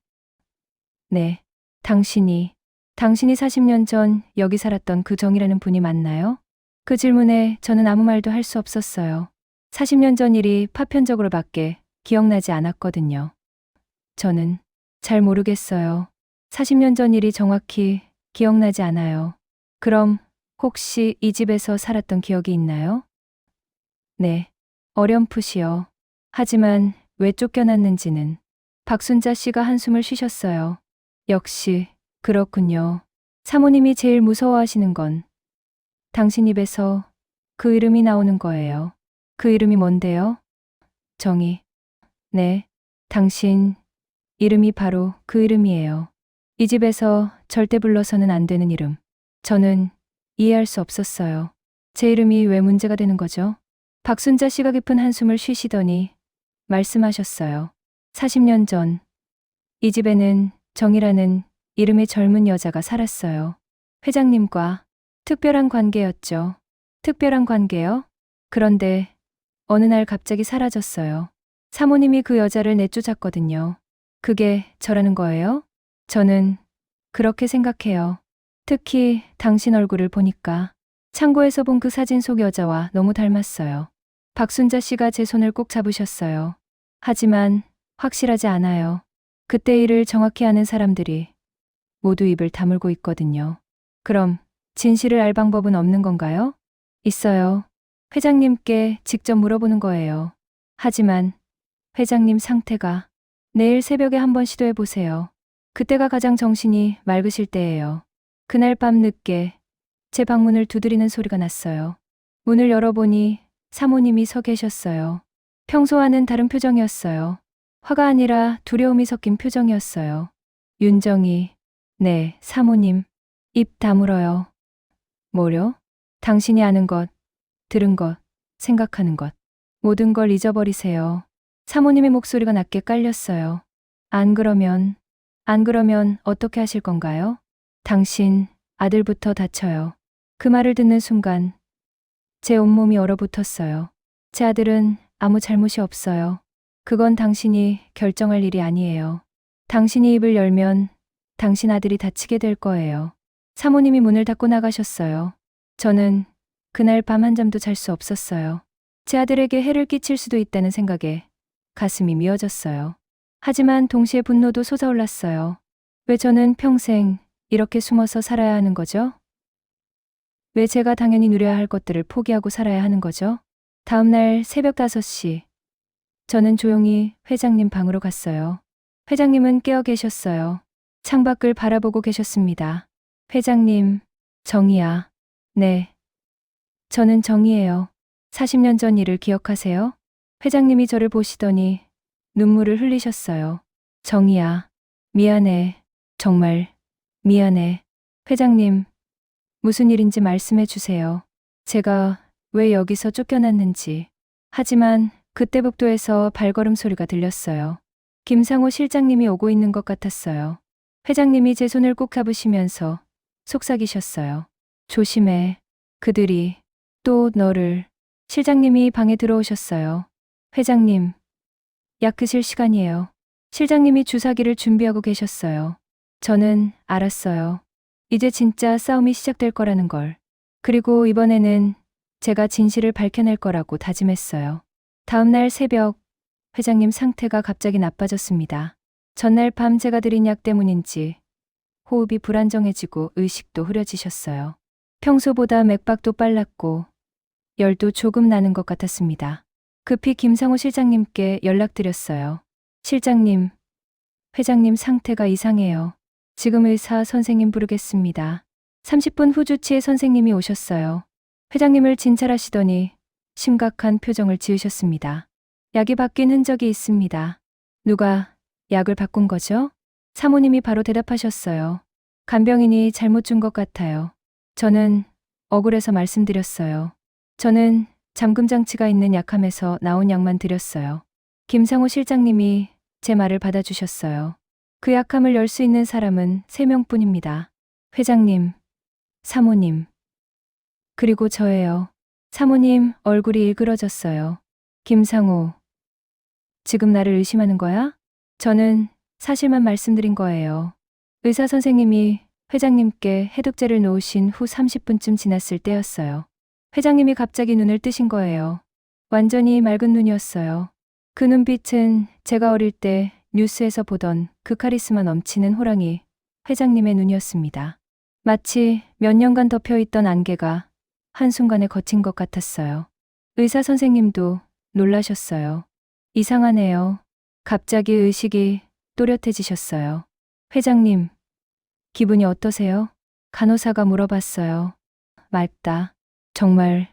네. 당신이 40년 전 여기 살았던 그 정이라는 분이 맞나요? 그 질문에 저는 아무 말도 할 수 없었어요. 40년 전 일이 파편적으로 밖에 기억나지 않았거든요. 저는 잘 모르겠어요. 40년 전 일이 정확히 기억나지 않아요. 그럼 혹시 이 집에서 살았던 기억이 있나요? 네. 어렴풋이요. 하지만 왜 쫓겨났는지는. 박순자 씨가 한숨을 쉬셨어요. 역시 그렇군요. 사모님이 제일 무서워하시는 건 당신 입에서 그 이름이 나오는 거예요. 그 이름이 뭔데요? 정희. 네. 당신 이름이 바로 그 이름이에요. 이 집에서 절대 불러서는 안 되는 이름. 저는 이해할 수 없었어요. 제 이름이 왜 문제가 되는 거죠? 박순자 씨가 깊은 한숨을 쉬시더니 말씀하셨어요. 40년 전 이 집에는 정이라는 이름의 젊은 여자가 살았어요. 회장님과 특별한 관계였죠. 특별한 관계요? 그런데 어느 날 갑자기 사라졌어요. 사모님이 그 여자를 내쫓았거든요. 그게 저라는 거예요? 저는 그렇게 생각해요. 특히 당신 얼굴을 보니까 창고에서 본 그 사진 속 여자와 너무 닮았어요. 박순자 씨가 제 손을 꼭 잡으셨어요. 하지만 확실하지 않아요. 그때 일을 정확히 아는 사람들이 모두 입을 다물고 있거든요. 그럼 진실을 알 방법은 없는 건가요? 있어요. 회장님께 직접 물어보는 거예요. 하지만 회장님 상태가 내일 새벽에 한번 시도해 보세요. 그때가 가장 정신이 맑으실 때예요. 그날 밤 늦게 제 방문을 두드리는 소리가 났어요. 문을 열어보니 사모님이 서 계셨어요. 평소와는 다른 표정이었어요. 화가 아니라 두려움이 섞인 표정이었어요. 윤정이, 네, 사모님. 입 다물어요. 뭐요? 당신이 아는 것, 들은 것, 생각하는 것. 모든 걸 잊어버리세요. 사모님의 목소리가 낮게 깔렸어요. 안 그러면 어떻게 하실 건가요? 당신 아들부터 다쳐요. 그 말을 듣는 순간 제 온몸이 얼어붙었어요. 제 아들은 아무 잘못이 없어요. 그건 당신이 결정할 일이 아니에요. 당신이 입을 열면 당신 아들이 다치게 될 거예요. 사모님이 문을 닫고 나가셨어요. 저는 그날 밤 한잠도 잘 수 없었어요. 제 아들에게 해를 끼칠 수도 있다는 생각에 가슴이 미어졌어요. 하지만 동시에 분노도 솟아올랐어요. 왜 저는 평생 이렇게 숨어서 살아야 하는 거죠? 왜 제가 당연히 누려야 할 것들을 포기하고 살아야 하는 거죠? 다음 날 새벽 5시, 저는 조용히 회장님 방으로 갔어요. 회장님은 깨어 계셨어요. 창밖을 바라보고 계셨습니다. 회장님, 정이야. 네. 저는 정이에요. 40년 전 일을 기억하세요? 회장님이 저를 보시더니 눈물을 흘리셨어요. 정이야. 미안해. 정말 미안해. 회장님, 무슨 일인지 말씀해 주세요. 제가 왜 여기서 쫓겨났는지. 하지만 그때 복도에서 발걸음 소리가 들렸어요. 김상호 실장님이 오고 있는 것 같았어요. 회장님이 제 손을 꼭 잡으시면서 속삭이셨어요. 조심해. 그들이 또 너를. 실장님이 방에 들어오셨어요. 회장님, 약 드실 시간이에요. 실장님이 주사기를 준비하고 계셨어요. 저는 알았어요. 이제 진짜 싸움이 시작될 거라는 걸. 그리고 이번에는 제가 진실을 밝혀낼 거라고 다짐했어요. 다음 날 새벽, 회장님 상태가 갑자기 나빠졌습니다. 전날 밤 제가 드린 약 때문인지 호흡이 불안정해지고 의식도 흐려지셨어요. 평소보다 맥박도 빨랐고 열도 조금 나는 것 같았습니다. 급히 김상호 실장님께 연락드렸어요. 실장님, 회장님 상태가 이상해요. 지금 의사 선생님 부르겠습니다. 30분 후 주치의 선생님이 오셨어요. 회장님을 진찰하시더니 심각한 표정을 지으셨습니다. 약이 바뀐 흔적이 있습니다. 누가 약을 바꾼 거죠? 사모님이 바로 대답하셨어요. 간병인이 잘못 준 것 같아요. 저는 억울해서 말씀드렸어요. 저는 잠금 장치가 있는 약함에서 나온 약만 드렸어요. 김상호 실장님이 제 말을 받아주셨어요. 그 약함을 열 수 있는 사람은 3명뿐입니다. 회장님, 사모님, 그리고 저예요. 사모님 얼굴이 일그러졌어요. 김상호, 지금 나를 의심하는 거야? 저는 사실만 말씀드린 거예요. 의사 선생님이 회장님께 해독제를 놓으신 후 30분쯤 지났을 때였어요. 회장님이 갑자기 눈을 뜨신 거예요. 완전히 맑은 눈이었어요. 그 눈빛은 제가 어릴 때 뉴스에서 보던 그 카리스마 넘치는 호랑이 회장님의 눈이었습니다. 마치 몇 년간 덮여있던 안개가 한순간에 거친 것 같았어요. 의사 선생님도 놀라셨어요. 이상하네요. 갑자기 의식이 또렷해지셨어요. 회장님, 기분이 어떠세요? 간호사가 물어봤어요. 맑다. 정말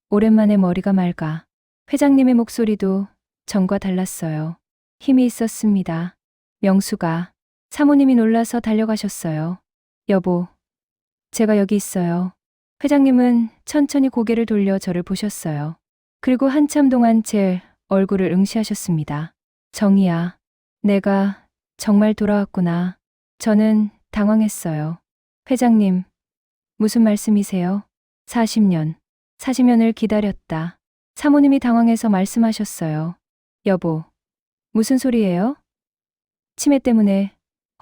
오랜만에 머리가 맑아. 회장님의 목소리도 전과 달랐어요. 힘이 있었습니다. 명수가. 사모님이 놀라서 달려가셨어요. 여보, 제가 여기 있어요. 회장님은 천천히 고개를 돌려 저를 보셨어요. 그리고 한참 동안 제 얼굴을 응시하셨습니다. 정이야, 내가 정말 돌아왔구나. 저는 당황했어요. 회장님, 무슨 말씀이세요? 40년을 기다렸다. 사모님이 당황해서 말씀하셨어요. 여보, 무슨 소리예요? 치매 때문에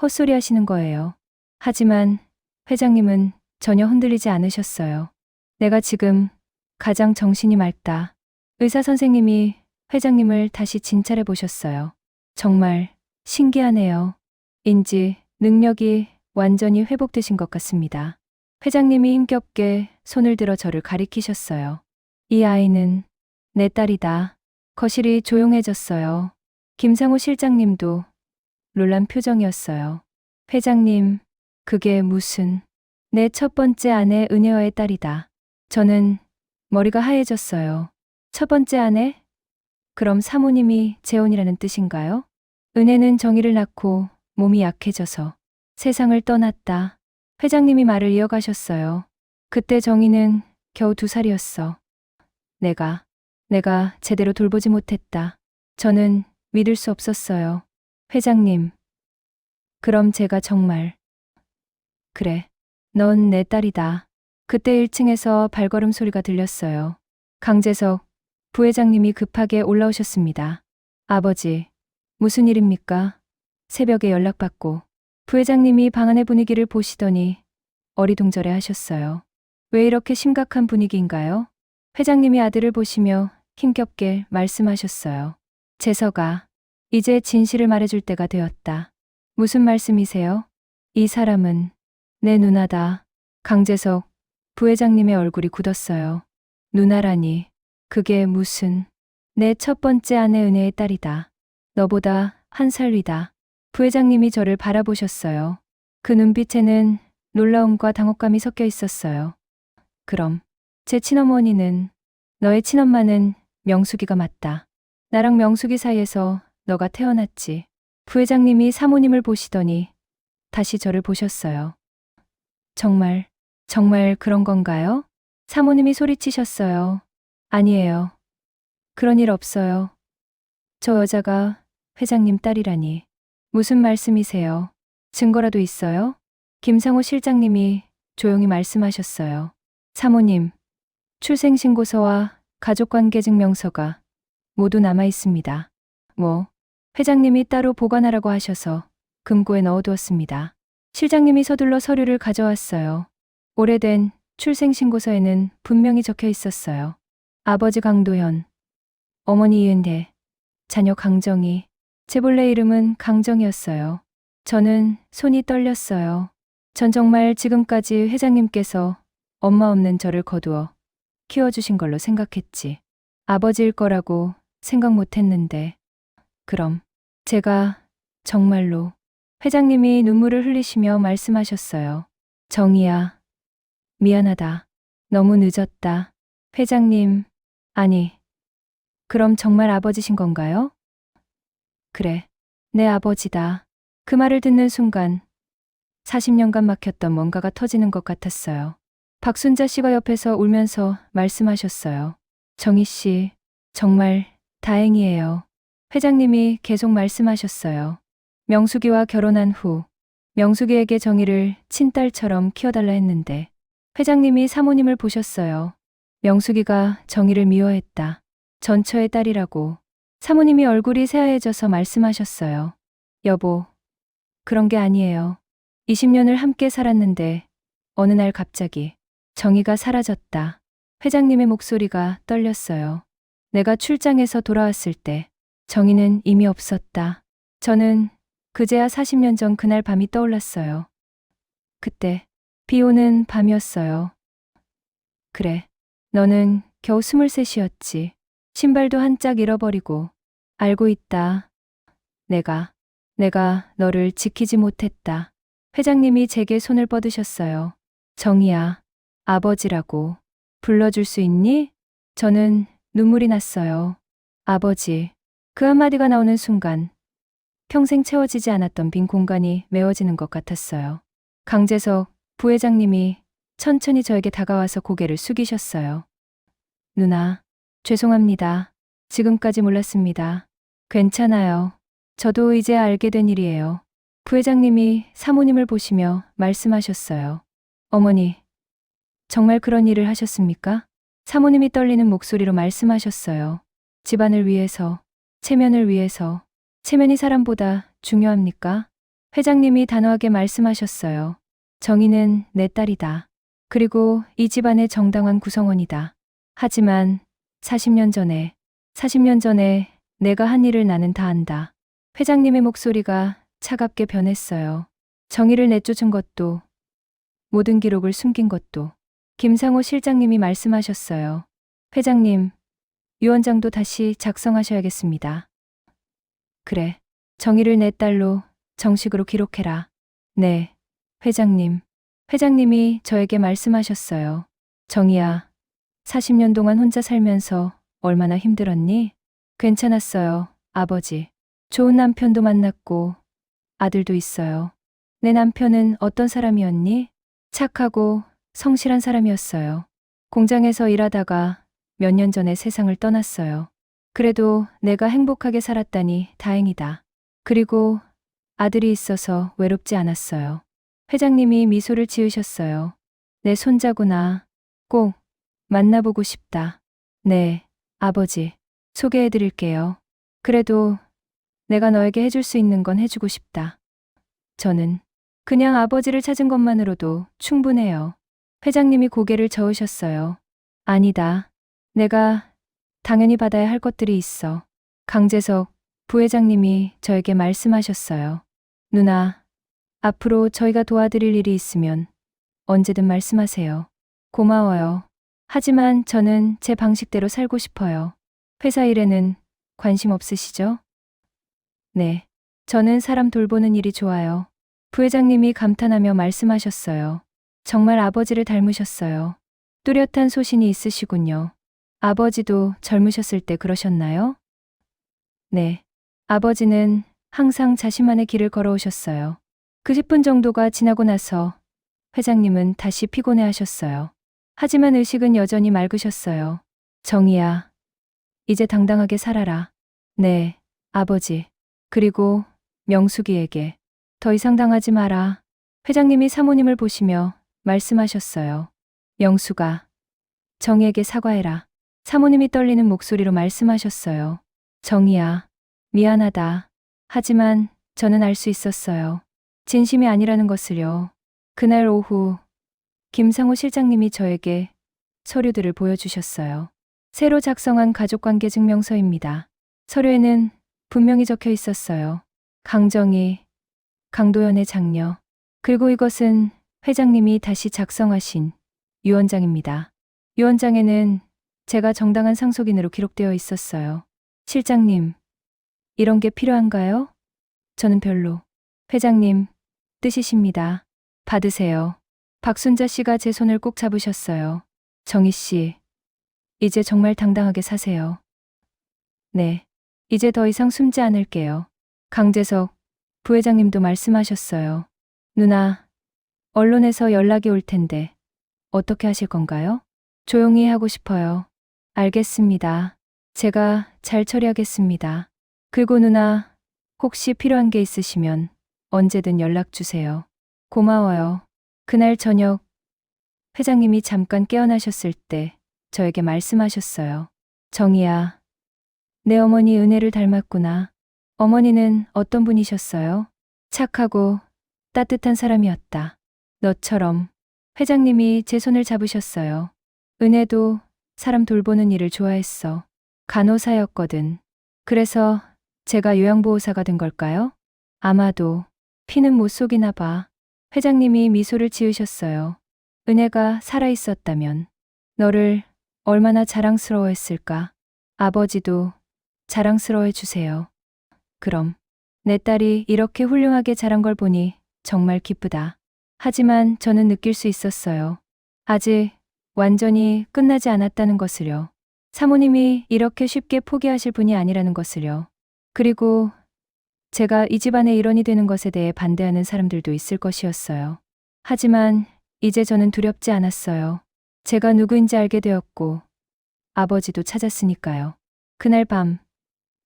헛소리 하시는 거예요. 하지만 회장님은 전혀 흔들리지 않으셨어요. 내가 지금 가장 정신이 맑다. 의사 선생님이 회장님을 다시 진찰해 보셨어요. 정말 신기하네요. 인지 능력이 완전히 회복되신 것 같습니다. 회장님이 힘겹게 손을 들어 저를 가리키셨어요. 이 아이는 내 딸이다. 거실이 조용해졌어요. 김상우 실장님도 놀란 표정이었어요. 회장님, 그게 무슨... 내 첫 번째 아내 은혜와의 딸이다. 저는 머리가 하얘졌어요. 첫 번째 아내? 그럼 사모님이 재혼이라는 뜻인가요? 은혜는 정희를 낳고 몸이 약해져서 세상을 떠났다. 회장님이 말을 이어가셨어요. 그때 정희는 겨우 2살이었어. 내가 제대로 돌보지 못했다. 저는 믿을 수 없었어요. 회장님, 그럼 제가 정말... 그래, 넌 내 딸이다. 그때 1층에서 발걸음 소리가 들렸어요. 강재석 부회장님이 급하게 올라오셨습니다. 아버지, 무슨 일입니까? 새벽에 연락받고 부회장님이 방 안의 분위기를 보시더니 어리둥절해 하셨어요. 왜 이렇게 심각한 분위기인가요? 회장님이 아들을 보시며 힘겹게 말씀하셨어요. 재석아, 이제 진실을 말해줄 때가 되었다. 무슨 말씀이세요? 이 사람은 내 누나다. 강재석 부회장님의 얼굴이 굳었어요. 누나라니, 그게 무슨... 내 첫 번째 아내 은혜의 딸이다. 너보다 1살 위다. 부회장님이 저를 바라보셨어요. 그 눈빛에는 놀라움과 당혹감이 섞여 있었어요. 그럼 제 친어머니는... 너의 친엄마는 명숙이가 맞다. 나랑 명숙이 사이에서 너가 태어났지. 부회장님이 사모님을 보시더니 다시 저를 보셨어요. 정말 그런 건가요? 사모님이 소리치셨어요. 아니에요. 그런 일 없어요. 저 여자가 회장님 딸이라니. 무슨 말씀이세요? 증거라도 있어요? 김상우 실장님이 조용히 말씀하셨어요. 사모님, 출생신고서와 가족관계증명서가 모두 남아 있습니다. 회장님이 따로 보관하라고 하셔서 금고에 넣어두었습니다. 실장님이 서둘러 서류를 가져왔어요. 오래된 출생신고서에는 분명히 적혀 있었어요. 아버지 강도현, 어머니 이은혜, 자녀 강정희. 제 본래 이름은 강정이었어요. 저는 손이 떨렸어요. 전 정말 지금까지 회장님께서 엄마 없는 저를 거두어 키워주신 걸로 생각했지. 아버지일 거라고 생각 못했는데. 그럼 제가 정말로... 회장님이 눈물을 흘리시며 말씀하셨어요. 정희야, 미안하다. 너무 늦었다. 회장님, 아니, 그럼 정말 아버지신 건가요? 그래, 내 아버지다. 그 말을 듣는 순간 40년간 막혔던 뭔가가 터지는 것 같았어요. 박순자 씨가 옆에서 울면서 말씀하셨어요. 정희 씨, 정말 다행이에요. 회장님이 계속 말씀하셨어요. 명숙이와 결혼한 후 명숙이에게 정희를 친딸처럼 키워달라 했는데 회장님이 사모님을 보셨어요. 명숙이가 정희를 미워했다. 전처의 딸이라고. 사모님이 얼굴이 새하얘져서 말씀하셨어요. 여보, 그런 게 아니에요. 20년을 함께 살았는데 어느 날 갑자기 정희가 사라졌다. 회장님의 목소리가 떨렸어요. 내가 출장에서 돌아왔을 때 정희는 이미 없었다. 저는 그제야 40년 전 그날 밤이 떠올랐어요. 그때 비 오는 밤이었어요. 그래, 너는 겨우 23이었지. 신발도 한 짝 잃어버리고. 알고 있다. 내가 너를 지키지 못했다. 회장님이 제게 손을 뻗으셨어요. 정희야, 아버지라고 불러줄 수 있니? 저는 눈물이 났어요. 아버지. 그 한마디가 나오는 순간 평생 채워지지 않았던 빈 공간이 메워지는 것 같았어요. 강재석 부회장님이 천천히 저에게 다가와서 고개를 숙이셨어요. 누나, 죄송합니다. 지금까지 몰랐습니다. 괜찮아요. 저도 이제 알게 된 일이에요. 부회장님이 사모님을 보시며 말씀하셨어요. 어머니, 정말 그런 일을 하셨습니까? 사모님이 떨리는 목소리로 말씀하셨어요. 집안을 위해서, 체면을 위해서, 체면이 사람보다 중요합니까? 회장님이 단호하게 말씀하셨어요. 정희는 내 딸이다. 그리고 이 집안의 정당한 구성원이다. 하지만 40년 전에 내가 한 일을 나는 다 안다. 회장님의 목소리가 차갑게 변했어요. 정의를 내쫓은 것도, 모든 기록을 숨긴 것도. 김상호 실장님이 말씀하셨어요. 회장님, 유언장도 다시 작성하셔야겠습니다. 그래. 정의를 내 딸로 정식으로 기록해라. 네, 회장님. 회장님이 저에게 말씀하셨어요. 정희야, 40년 동안 혼자 살면서 얼마나 힘들었니? 괜찮았어요, 아버지. 좋은 남편도 만났고 아들도 있어요. 내 남편은 어떤 사람이었니? 착하고 성실한 사람이었어요. 공장에서 일하다가 몇 년 전에 세상을 떠났어요. 그래도 내가 행복하게 살았다니 다행이다. 그리고 아들이 있어서 외롭지 않았어요. 회장님이 미소를 지으셨어요. 내 손자구나. 꼭 만나보고 싶다. 네, 아버지. 소개해 드릴게요. 그래도 내가 너에게 해줄 수 있는 건 해주고 싶다. 저는 그냥 아버지를 찾은 것만으로도 충분해요. 회장님이 고개를 저으셨어요. 아니다. 내가 당연히 받아야 할 것들이 있어. 강재석 부회장님이 저에게 말씀하셨어요. 누나, 앞으로 저희가 도와드릴 일이 있으면 언제든 말씀하세요. 고마워요. 하지만 저는 제 방식대로 살고 싶어요. 회사 일에는 관심 없으시죠? 네. 저는 사람 돌보는 일이 좋아요. 부회장님이 감탄하며 말씀하셨어요. 정말 아버지를 닮으셨어요. 뚜렷한 소신이 있으시군요. 아버지도 젊으셨을 때 그러셨나요? 네. 아버지는 항상 자신만의 길을 걸어오셨어요. 그 10분 정도가 지나고 나서 회장님은 다시 피곤해 하셨어요. 하지만 의식은 여전히 맑으셨어요. 정희야, 이제 당당하게 살아라. 네, 아버지. 그리고 명숙이에게 더 이상 당하지 마라. 회장님이 사모님을 보시며 말씀하셨어요. 명숙아, 정희에게 사과해라. 사모님이 떨리는 목소리로 말씀하셨어요. 정희야, 미안하다. 하지만 저는 알 수 있었어요. 진심이 아니라는 것을요. 그날 오후 김상호 실장님이 저에게 서류들을 보여주셨어요. 새로 작성한 가족관계 증명서입니다. 서류에는 분명히 적혀 있었어요. 강정희, 강도연의 장녀. 그리고 이것은 회장님이 다시 작성하신 유언장입니다. 유언장에는 제가 정당한 상속인으로 기록되어 있었어요. 실장님, 이런 게 필요한가요? 저는 별로. 회장님, 뜻이십니다. 받으세요. 박순자 씨가 제 손을 꼭 잡으셨어요. 정희 씨, 이제 정말 당당하게 사세요. 네, 이제 더 이상 숨지 않을게요. 강재석 부회장님도 말씀하셨어요. 누나, 언론에서 연락이 올 텐데 어떻게 하실 건가요? 조용히 하고 싶어요. 알겠습니다. 제가 잘 처리하겠습니다. 그리고 누나, 혹시 필요한 게 있으시면 언제든 연락 주세요. 고마워요. 그날 저녁 회장님이 잠깐 깨어나셨을 때 저에게 말씀하셨어요. 정희야, 내 어머니 은혜를 닮았구나. 어머니는 어떤 분이셨어요? 착하고 따뜻한 사람이었다. 너처럼. 회장님이 제 손을 잡으셨어요. 은혜도 사람 돌보는 일을 좋아했어. 간호사였거든. 그래서 제가 요양보호사가 된 걸까요? 아마도. 피는 못 속이나 봐. 회장님이 미소를 지으셨어요. 은혜가 살아있었다면 너를 얼마나 자랑스러워했을까. 아버지도 자랑스러워해 주세요. 그럼 내 딸이 이렇게 훌륭하게 자란 걸 보니 정말 기쁘다. 하지만 저는 느낄 수 있었어요. 아직 완전히 끝나지 않았다는 것을요. 사모님이 이렇게 쉽게 포기하실 분이 아니라는 것을요. 그리고 제가 이 집안의 일원이 되는 것에 대해 반대하는 사람들도 있을 것이었어요. 하지만 이제 저는 두렵지 않았어요. 제가 누구인지 알게 되었고 아버지도 찾았으니까요. 그날 밤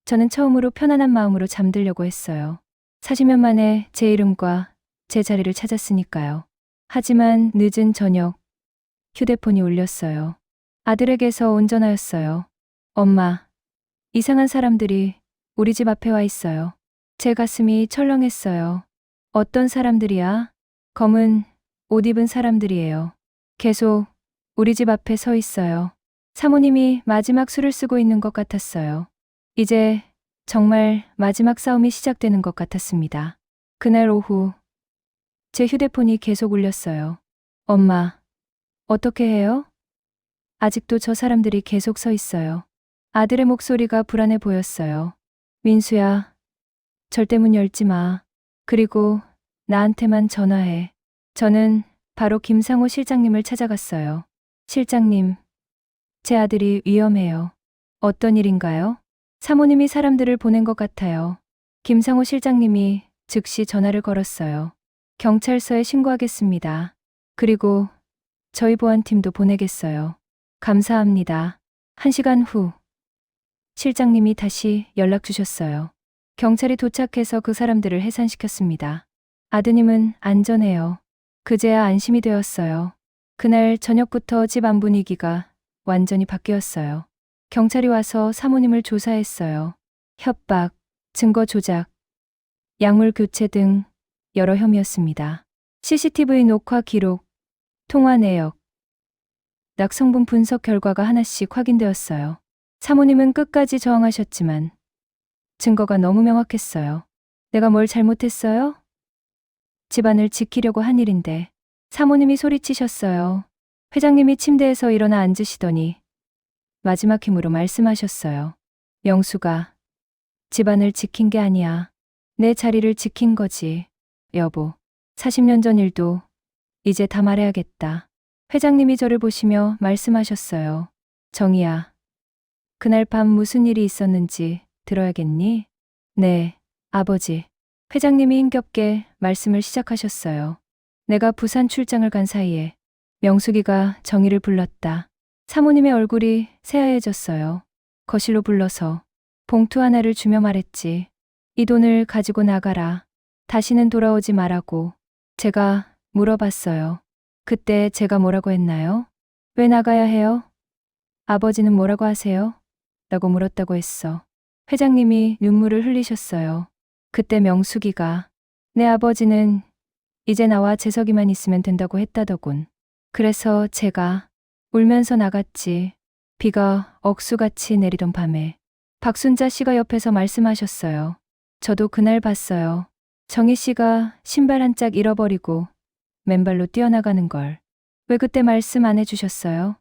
저는 처음으로 편안한 마음으로 잠들려고 했어요. 40년 만에 제 이름과 제 자리를 찾았으니까요. 하지만 늦은 저녁 휴대폰이 울렸어요. 아들에게서 온 전화였어요. 엄마, 이상한 사람들이 우리 집 앞에 와 있어요. 제 가슴이 철렁했어요. 어떤 사람들이야? 검은 옷 입은 사람들이에요. 계속 우리 집 앞에 서 있어요. 사모님이 마지막 술을 쓰고 있는 것 같았어요. 이제 정말 마지막 싸움이 시작되는 것 같았습니다. 그날 오후 제 휴대폰이 계속 울렸어요. 엄마, 어떻게 해요? 아직도 저 사람들이 계속 서 있어요. 아들의 목소리가 불안해 보였어요. 민수야, 절대 문 열지 마. 그리고 나한테만 전화해. 저는 바로 김상호 실장님을 찾아갔어요. 실장님, 제 아들이 위험해요. 어떤 일인가요? 사모님이 사람들을 보낸 것 같아요. 김상호 실장님이 즉시 전화를 걸었어요. 경찰서에 신고하겠습니다. 그리고 저희 보안팀도 보내겠어요. 감사합니다. 1시간 후 실장님이 다시 연락 주셨어요. 경찰이 도착해서 그 사람들을 해산시켰습니다. 아드님은 안전해요. 그제야 안심이 되었어요. 그날 저녁부터 집 안 분위기가 완전히 바뀌었어요. 경찰이 와서 사모님을 조사했어요. 협박, 증거 조작, 약물 교체 등 여러 혐의였습니다. CCTV 녹화 기록, 통화 내역, 낙성분 분석 결과가 하나씩 확인되었어요. 사모님은 끝까지 저항하셨지만 증거가 너무 명확했어요. 내가 뭘 잘못했어요? 집안을 지키려고 한 일인데. 사모님이 소리치셨어요. 회장님이 침대에서 일어나 앉으시더니 마지막 힘으로 말씀하셨어요. 명수가 집안을 지킨 게 아니야. 내 자리를 지킨 거지. 여보, 40년 전 일도 이제 다 말해야겠다. 회장님이 저를 보시며 말씀하셨어요. 정희야, 그날 밤 무슨 일이 있었는지 들어야겠니? 네, 아버지. 회장님이 힘겹게 말씀을 시작하셨어요. 내가 부산 출장을 간 사이에 명숙이가 정희를 불렀다. 사모님의 얼굴이 새하얘졌어요. 거실로 불러서 봉투 하나를 주며 말했지. 이 돈을 가지고 나가라. 다시는 돌아오지 말라고. 제가 물어봤어요. 그때 제가 뭐라고 했나요? 왜 나가야 해요? 아버지는 뭐라고 하세요? 라고 물었다고 했어. 회장님이 눈물을 흘리셨어요. 그때 명숙이가 내 아버지는 이제 나와 재석이만 있으면 된다고 했다더군. 그래서 제가 울면서 나갔지. 비가 억수같이 내리던 밤에 박순자 씨가 옆에서 말씀하셨어요. 저도 그날 봤어요. 정희 씨가 신발 한 짝 잃어버리고 맨발로 뛰어나가는 걸. 왜 그때 말씀 안 해주셨어요?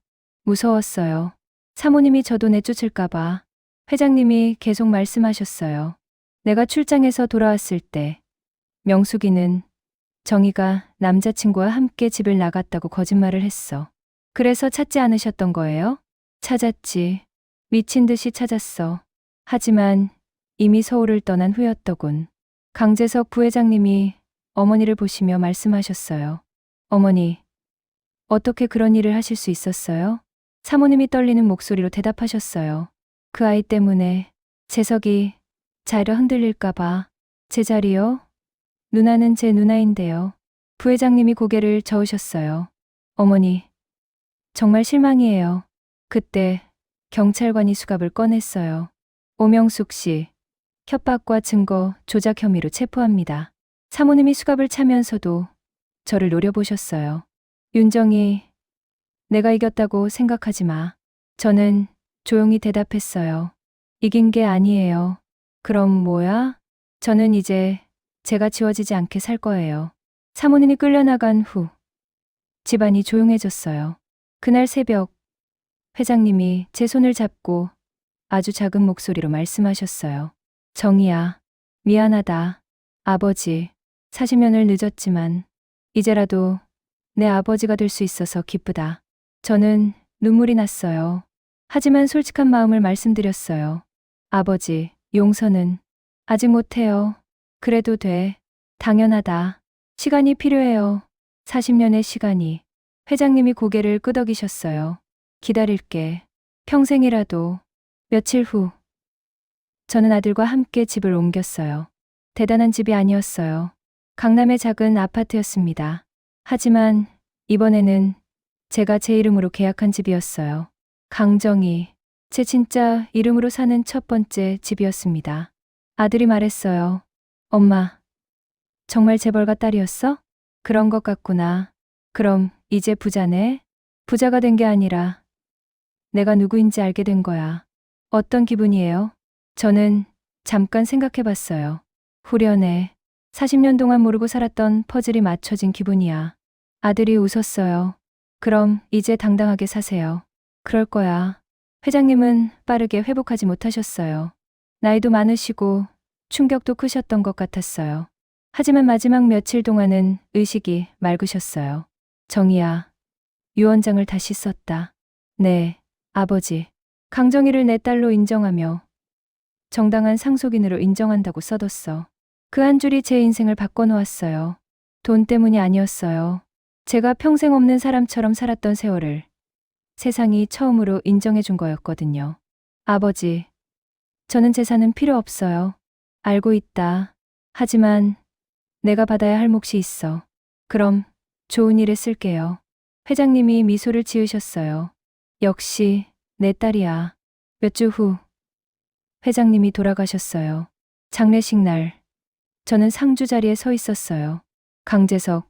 무서웠어요. 사모님이 저도 내쫓을까봐. 회장님이 계속 말씀하셨어요. 내가 출장에서 돌아왔을 때 명숙이는 정희가 남자친구와 함께 집을 나갔다고 거짓말을 했어. 그래서 찾지 않으셨던 거예요? 찾았지. 미친 듯이 찾았어. 하지만 이미 서울을 떠난 후였더군. 강재석 부회장님이 어머니를 보시며 말씀하셨어요. 어머니, 어떻게 그런 일을 하실 수 있었어요? 사모님이 떨리는 목소리로 대답하셨어요. 그 아이 때문에 재석이 자려 흔들릴까봐. 제 자리요? 누나는 제 누나인데요. 부회장님이 고개를 저으셨어요. 어머니, 정말 실망이에요. 그때 경찰관이 수갑을 꺼냈어요. 오명숙 씨, 협박과 증거 조작 혐의로 체포합니다. 사모님이 수갑을 차면서도 저를 노려보셨어요. 윤정희, 내가 이겼다고 생각하지 마. 저는 조용히 대답했어요. 이긴 게 아니에요. 그럼 뭐야? 저는 이제 제가 지워지지 않게 살 거예요. 사모님이 끌려나간 후 집안이 조용해졌어요. 그날 새벽 회장님이 제 손을 잡고 아주 작은 목소리로 말씀하셨어요. 정희야, 미안하다. 아버지, 40년을 늦었지만 이제라도 내 아버지가 될 수 있어서 기쁘다. 저는 눈물이 났어요. 하지만 솔직한 마음을 말씀드렸어요. 아버지, 용서는 아직 못해요. 그래도 돼. 당연하다. 시간이 필요해요. 40년의 시간이. 회장님이 고개를 끄덕이셨어요. 기다릴게. 평생이라도. 며칠 후 저는 아들과 함께 집을 옮겼어요. 대단한 집이 아니었어요. 강남의 작은 아파트였습니다. 하지만 이번에는 제가 제 이름으로 계약한 집이었어요. 강정희, 제 진짜 이름으로 사는 첫 번째 집이었습니다. 아들이 말했어요. 엄마, 정말 재벌가 딸이었어? 그런 것 같구나. 그럼 이제 부자네? 부자가 된 게 아니라 내가 누구인지 알게 된 거야. 어떤 기분이에요? 저는 잠깐 생각해 봤어요. 후련해. 40년 동안 모르고 살았던 퍼즐이 맞춰진 기분이야. 아들이 웃었어요. 그럼 이제 당당하게 사세요. 그럴 거야. 회장님은 빠르게 회복하지 못하셨어요. 나이도 많으시고 충격도 크셨던 것 같았어요. 하지만 마지막 며칠 동안은 의식이 맑으셨어요. 정희야, 유언장을 다시 썼다. 네, 아버지. 강정희를 내 딸로 인정하며 정당한 상속인으로 인정한다고 써뒀어. 그 한 줄이 제 인생을 바꿔놓았어요. 돈 때문이 아니었어요. 제가 평생 없는 사람처럼 살았던 세월을 세상이 처음으로 인정해준 거였거든요. 아버지, 저는 재산은 필요 없어요. 알고 있다. 하지만 내가 받아야 할 몫이 있어. 그럼 좋은 일에 쓸게요. 회장님이 미소를 지으셨어요. 역시 내 딸이야. 몇 주 후 회장님이 돌아가셨어요. 장례식 날 저는 상주 자리에 서 있었어요. 강재석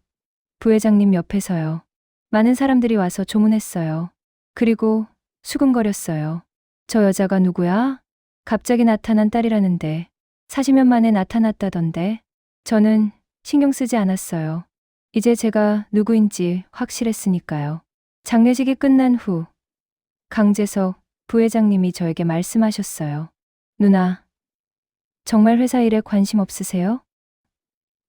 부회장님 옆에서요. 많은 사람들이 와서 조문했어요. 그리고 수근거렸어요. 저 여자가 누구야? 갑자기 나타난 딸이라는데 40년 만에 나타났다던데. 저는 신경 쓰지 않았어요. 이제 제가 누구인지 확실했으니까요. 장례식이 끝난 후 강재석 부회장님이 저에게 말씀하셨어요. 누나, 정말 회사 일에 관심 없으세요?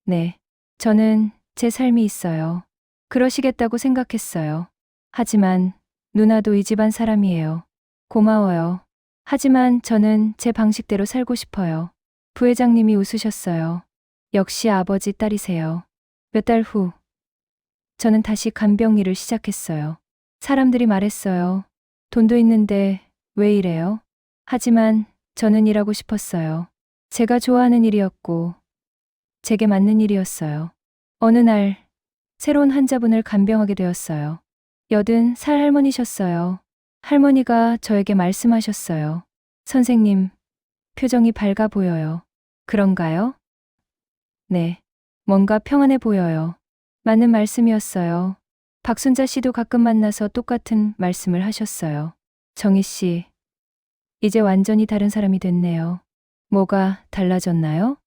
네. 저는 제 삶이 있어요. 그러시겠다고 생각했어요. 하지만 누나도 이 집안 사람이에요. 고마워요. 하지만 저는 제 방식대로 살고 싶어요. 부회장님이 웃으셨어요. 역시 아버지 딸이세요. 몇 달 후, 저는 다시 간병 일을 시작했어요. 사람들이 말했어요. 돈도 있는데 왜 이래요? 하지만 저는 일하고 싶었어요. 제가 좋아하는 일이었고, 제게 맞는 일이었어요. 어느 날, 새로운 환자분을 간병하게 되었어요. 80살 할머니셨어요. 할머니가 저에게 말씀하셨어요. 선생님, 표정이 밝아 보여요. 그런가요? 네. 뭔가 평안해 보여요. 맞는 말씀이었어요. 박순자 씨도 가끔 만나서 똑같은 말씀을 하셨어요. 정희 씨, 이제 완전히 다른 사람이 됐네요. 뭐가 달라졌나요?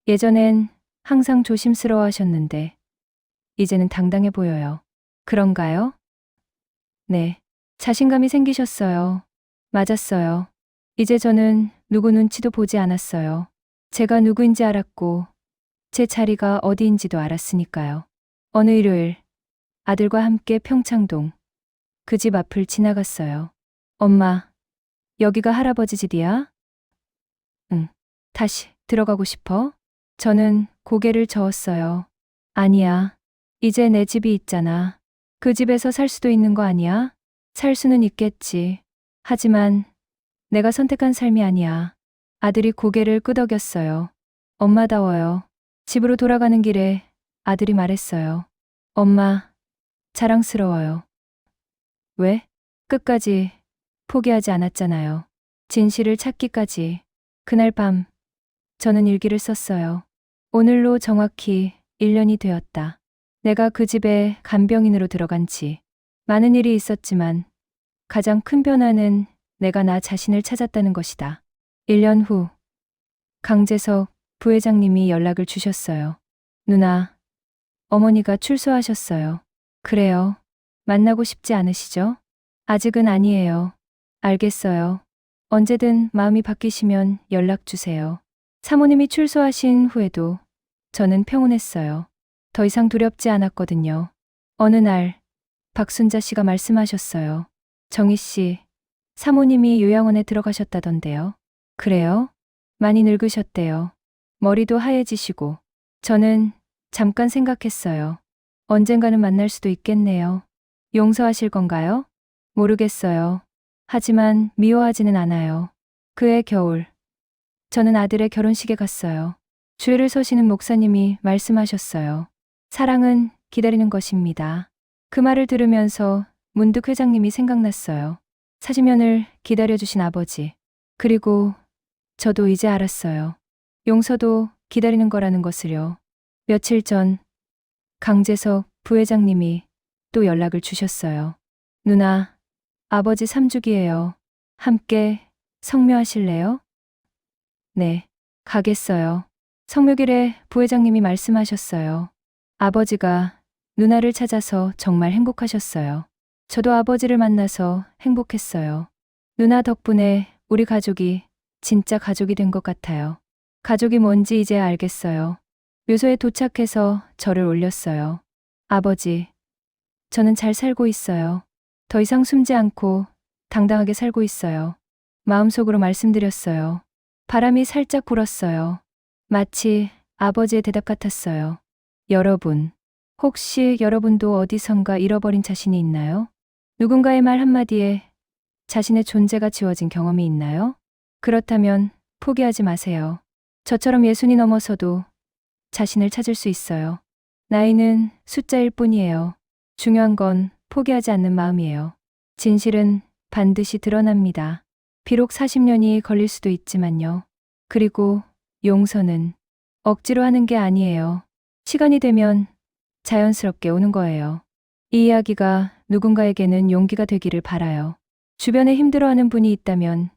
예전엔 항상 조심스러워 하셨는데, 이제는 당당해 보여요. 그런가요? 네. 자신감이 생기셨어요. 맞았어요. 이제 저는 누구 눈치도 보지 않았어요. 제가 누구인지 알았고, 제 자리가 어디인지도 알았으니까요. 어느 일요일, 아들과 함께 평창동, 그 집 앞을 지나갔어요. 엄마, 여기가 할아버지 집이야? 응. 다시 들어가고 싶어? 저는 고개를 저었어요. 아니야. 이제 내 집이 있잖아. 그 집에서 살 수도 있는 거 아니야? 살 수는 있겠지. 하지만 내가 선택한 삶이 아니야. 아들이 고개를 끄덕였어요. 엄마다워요. 집으로 돌아가는 길에 아들이 말했어요. 엄마, 자랑스러워요. 왜? 끝까지 포기하지 않았잖아요. 진실을 찾기까지. 그날 밤, 저는 일기를 썼어요. 오늘로 정확히 1년이 되었다. 내가 그 집에 간병인으로 들어간 지 많은 일이 있었지만 가장 큰 변화는 내가 나 자신을 찾았다는 것이다. 1년 후, 강재석 부회장님이 연락을 주셨어요. 누나, 어머니가 출소하셨어요. 그래요. 만나고 싶지 않으시죠? 아직은 아니에요. 알겠어요. 언제든 마음이 바뀌시면 연락 주세요. 사모님이 출소하신 후에도 저는 평온했어요. 더 이상 두렵지 않았거든요. 어느 날 박순자 씨가 말씀하셨어요. 정희 씨, 사모님이 요양원에 들어가셨다던데요. 그래요? 많이 늙으셨대요. 머리도 하얘지시고. 저는 잠깐 생각했어요. 언젠가는 만날 수도 있겠네요. 용서하실 건가요? 모르겠어요. 하지만 미워하지는 않아요. 그해 겨울, 저는 아들의 결혼식에 갔어요. 주례를 서시는 목사님이 말씀하셨어요. 사랑은 기다리는 것입니다. 그 말을 들으면서 문득 회장님이 생각났어요. 40년을 기다려주신 아버지. 그리고 저도 이제 알았어요. 용서도 기다리는 거라는 것을요. 며칠 전 강재석 부회장님이 또 연락을 주셨어요. 누나, 아버지 3주기예요. 함께 성묘하실래요? 네, 가겠어요. 성묘길에 부회장님이 말씀하셨어요. 아버지가 누나를 찾아서 정말 행복하셨어요. 저도 아버지를 만나서 행복했어요. 누나 덕분에 우리 가족이 진짜 가족이 된 것 같아요. 가족이 뭔지 이제 알겠어요. 묘소에 도착해서 절을 올렸어요. 아버지, 저는 잘 살고 있어요. 더 이상 숨지 않고 당당하게 살고 있어요. 마음속으로 말씀드렸어요. 바람이 살짝 불었어요. 마치 아버지의 대답 같았어요. 여러분, 혹시 여러분도 어디선가 잃어버린 자신이 있나요? 누군가의 말 한마디에 자신의 존재가 지워진 경험이 있나요? 그렇다면 포기하지 마세요. 저처럼 60이 넘어서도 자신을 찾을 수 있어요. 나이는 숫자일 뿐이에요. 중요한 건 포기하지 않는 마음이에요. 진실은 반드시 드러납니다. 비록 40년이 걸릴 수도 있지만요. 그리고 용서는 억지로 하는 게 아니에요. 시간이 되면 자연스럽게 오는 거예요. 이 이야기가 누군가에게는 용기가 되기를 바라요. 주변에 힘들어하는 분이 있다면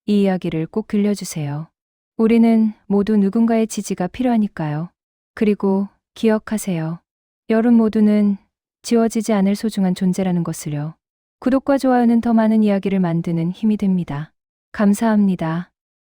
이 이야기를 꼭 들려주세요. 우리는 모두 누군가의 지지가 필요하니까요. 그리고 기억하세요. 여러분 모두는 지워지지 않을 소중한 존재라는 것을요. 구독과 좋아요는 더 많은 이야기를 만드는 힘이 됩니다. 감사합니다.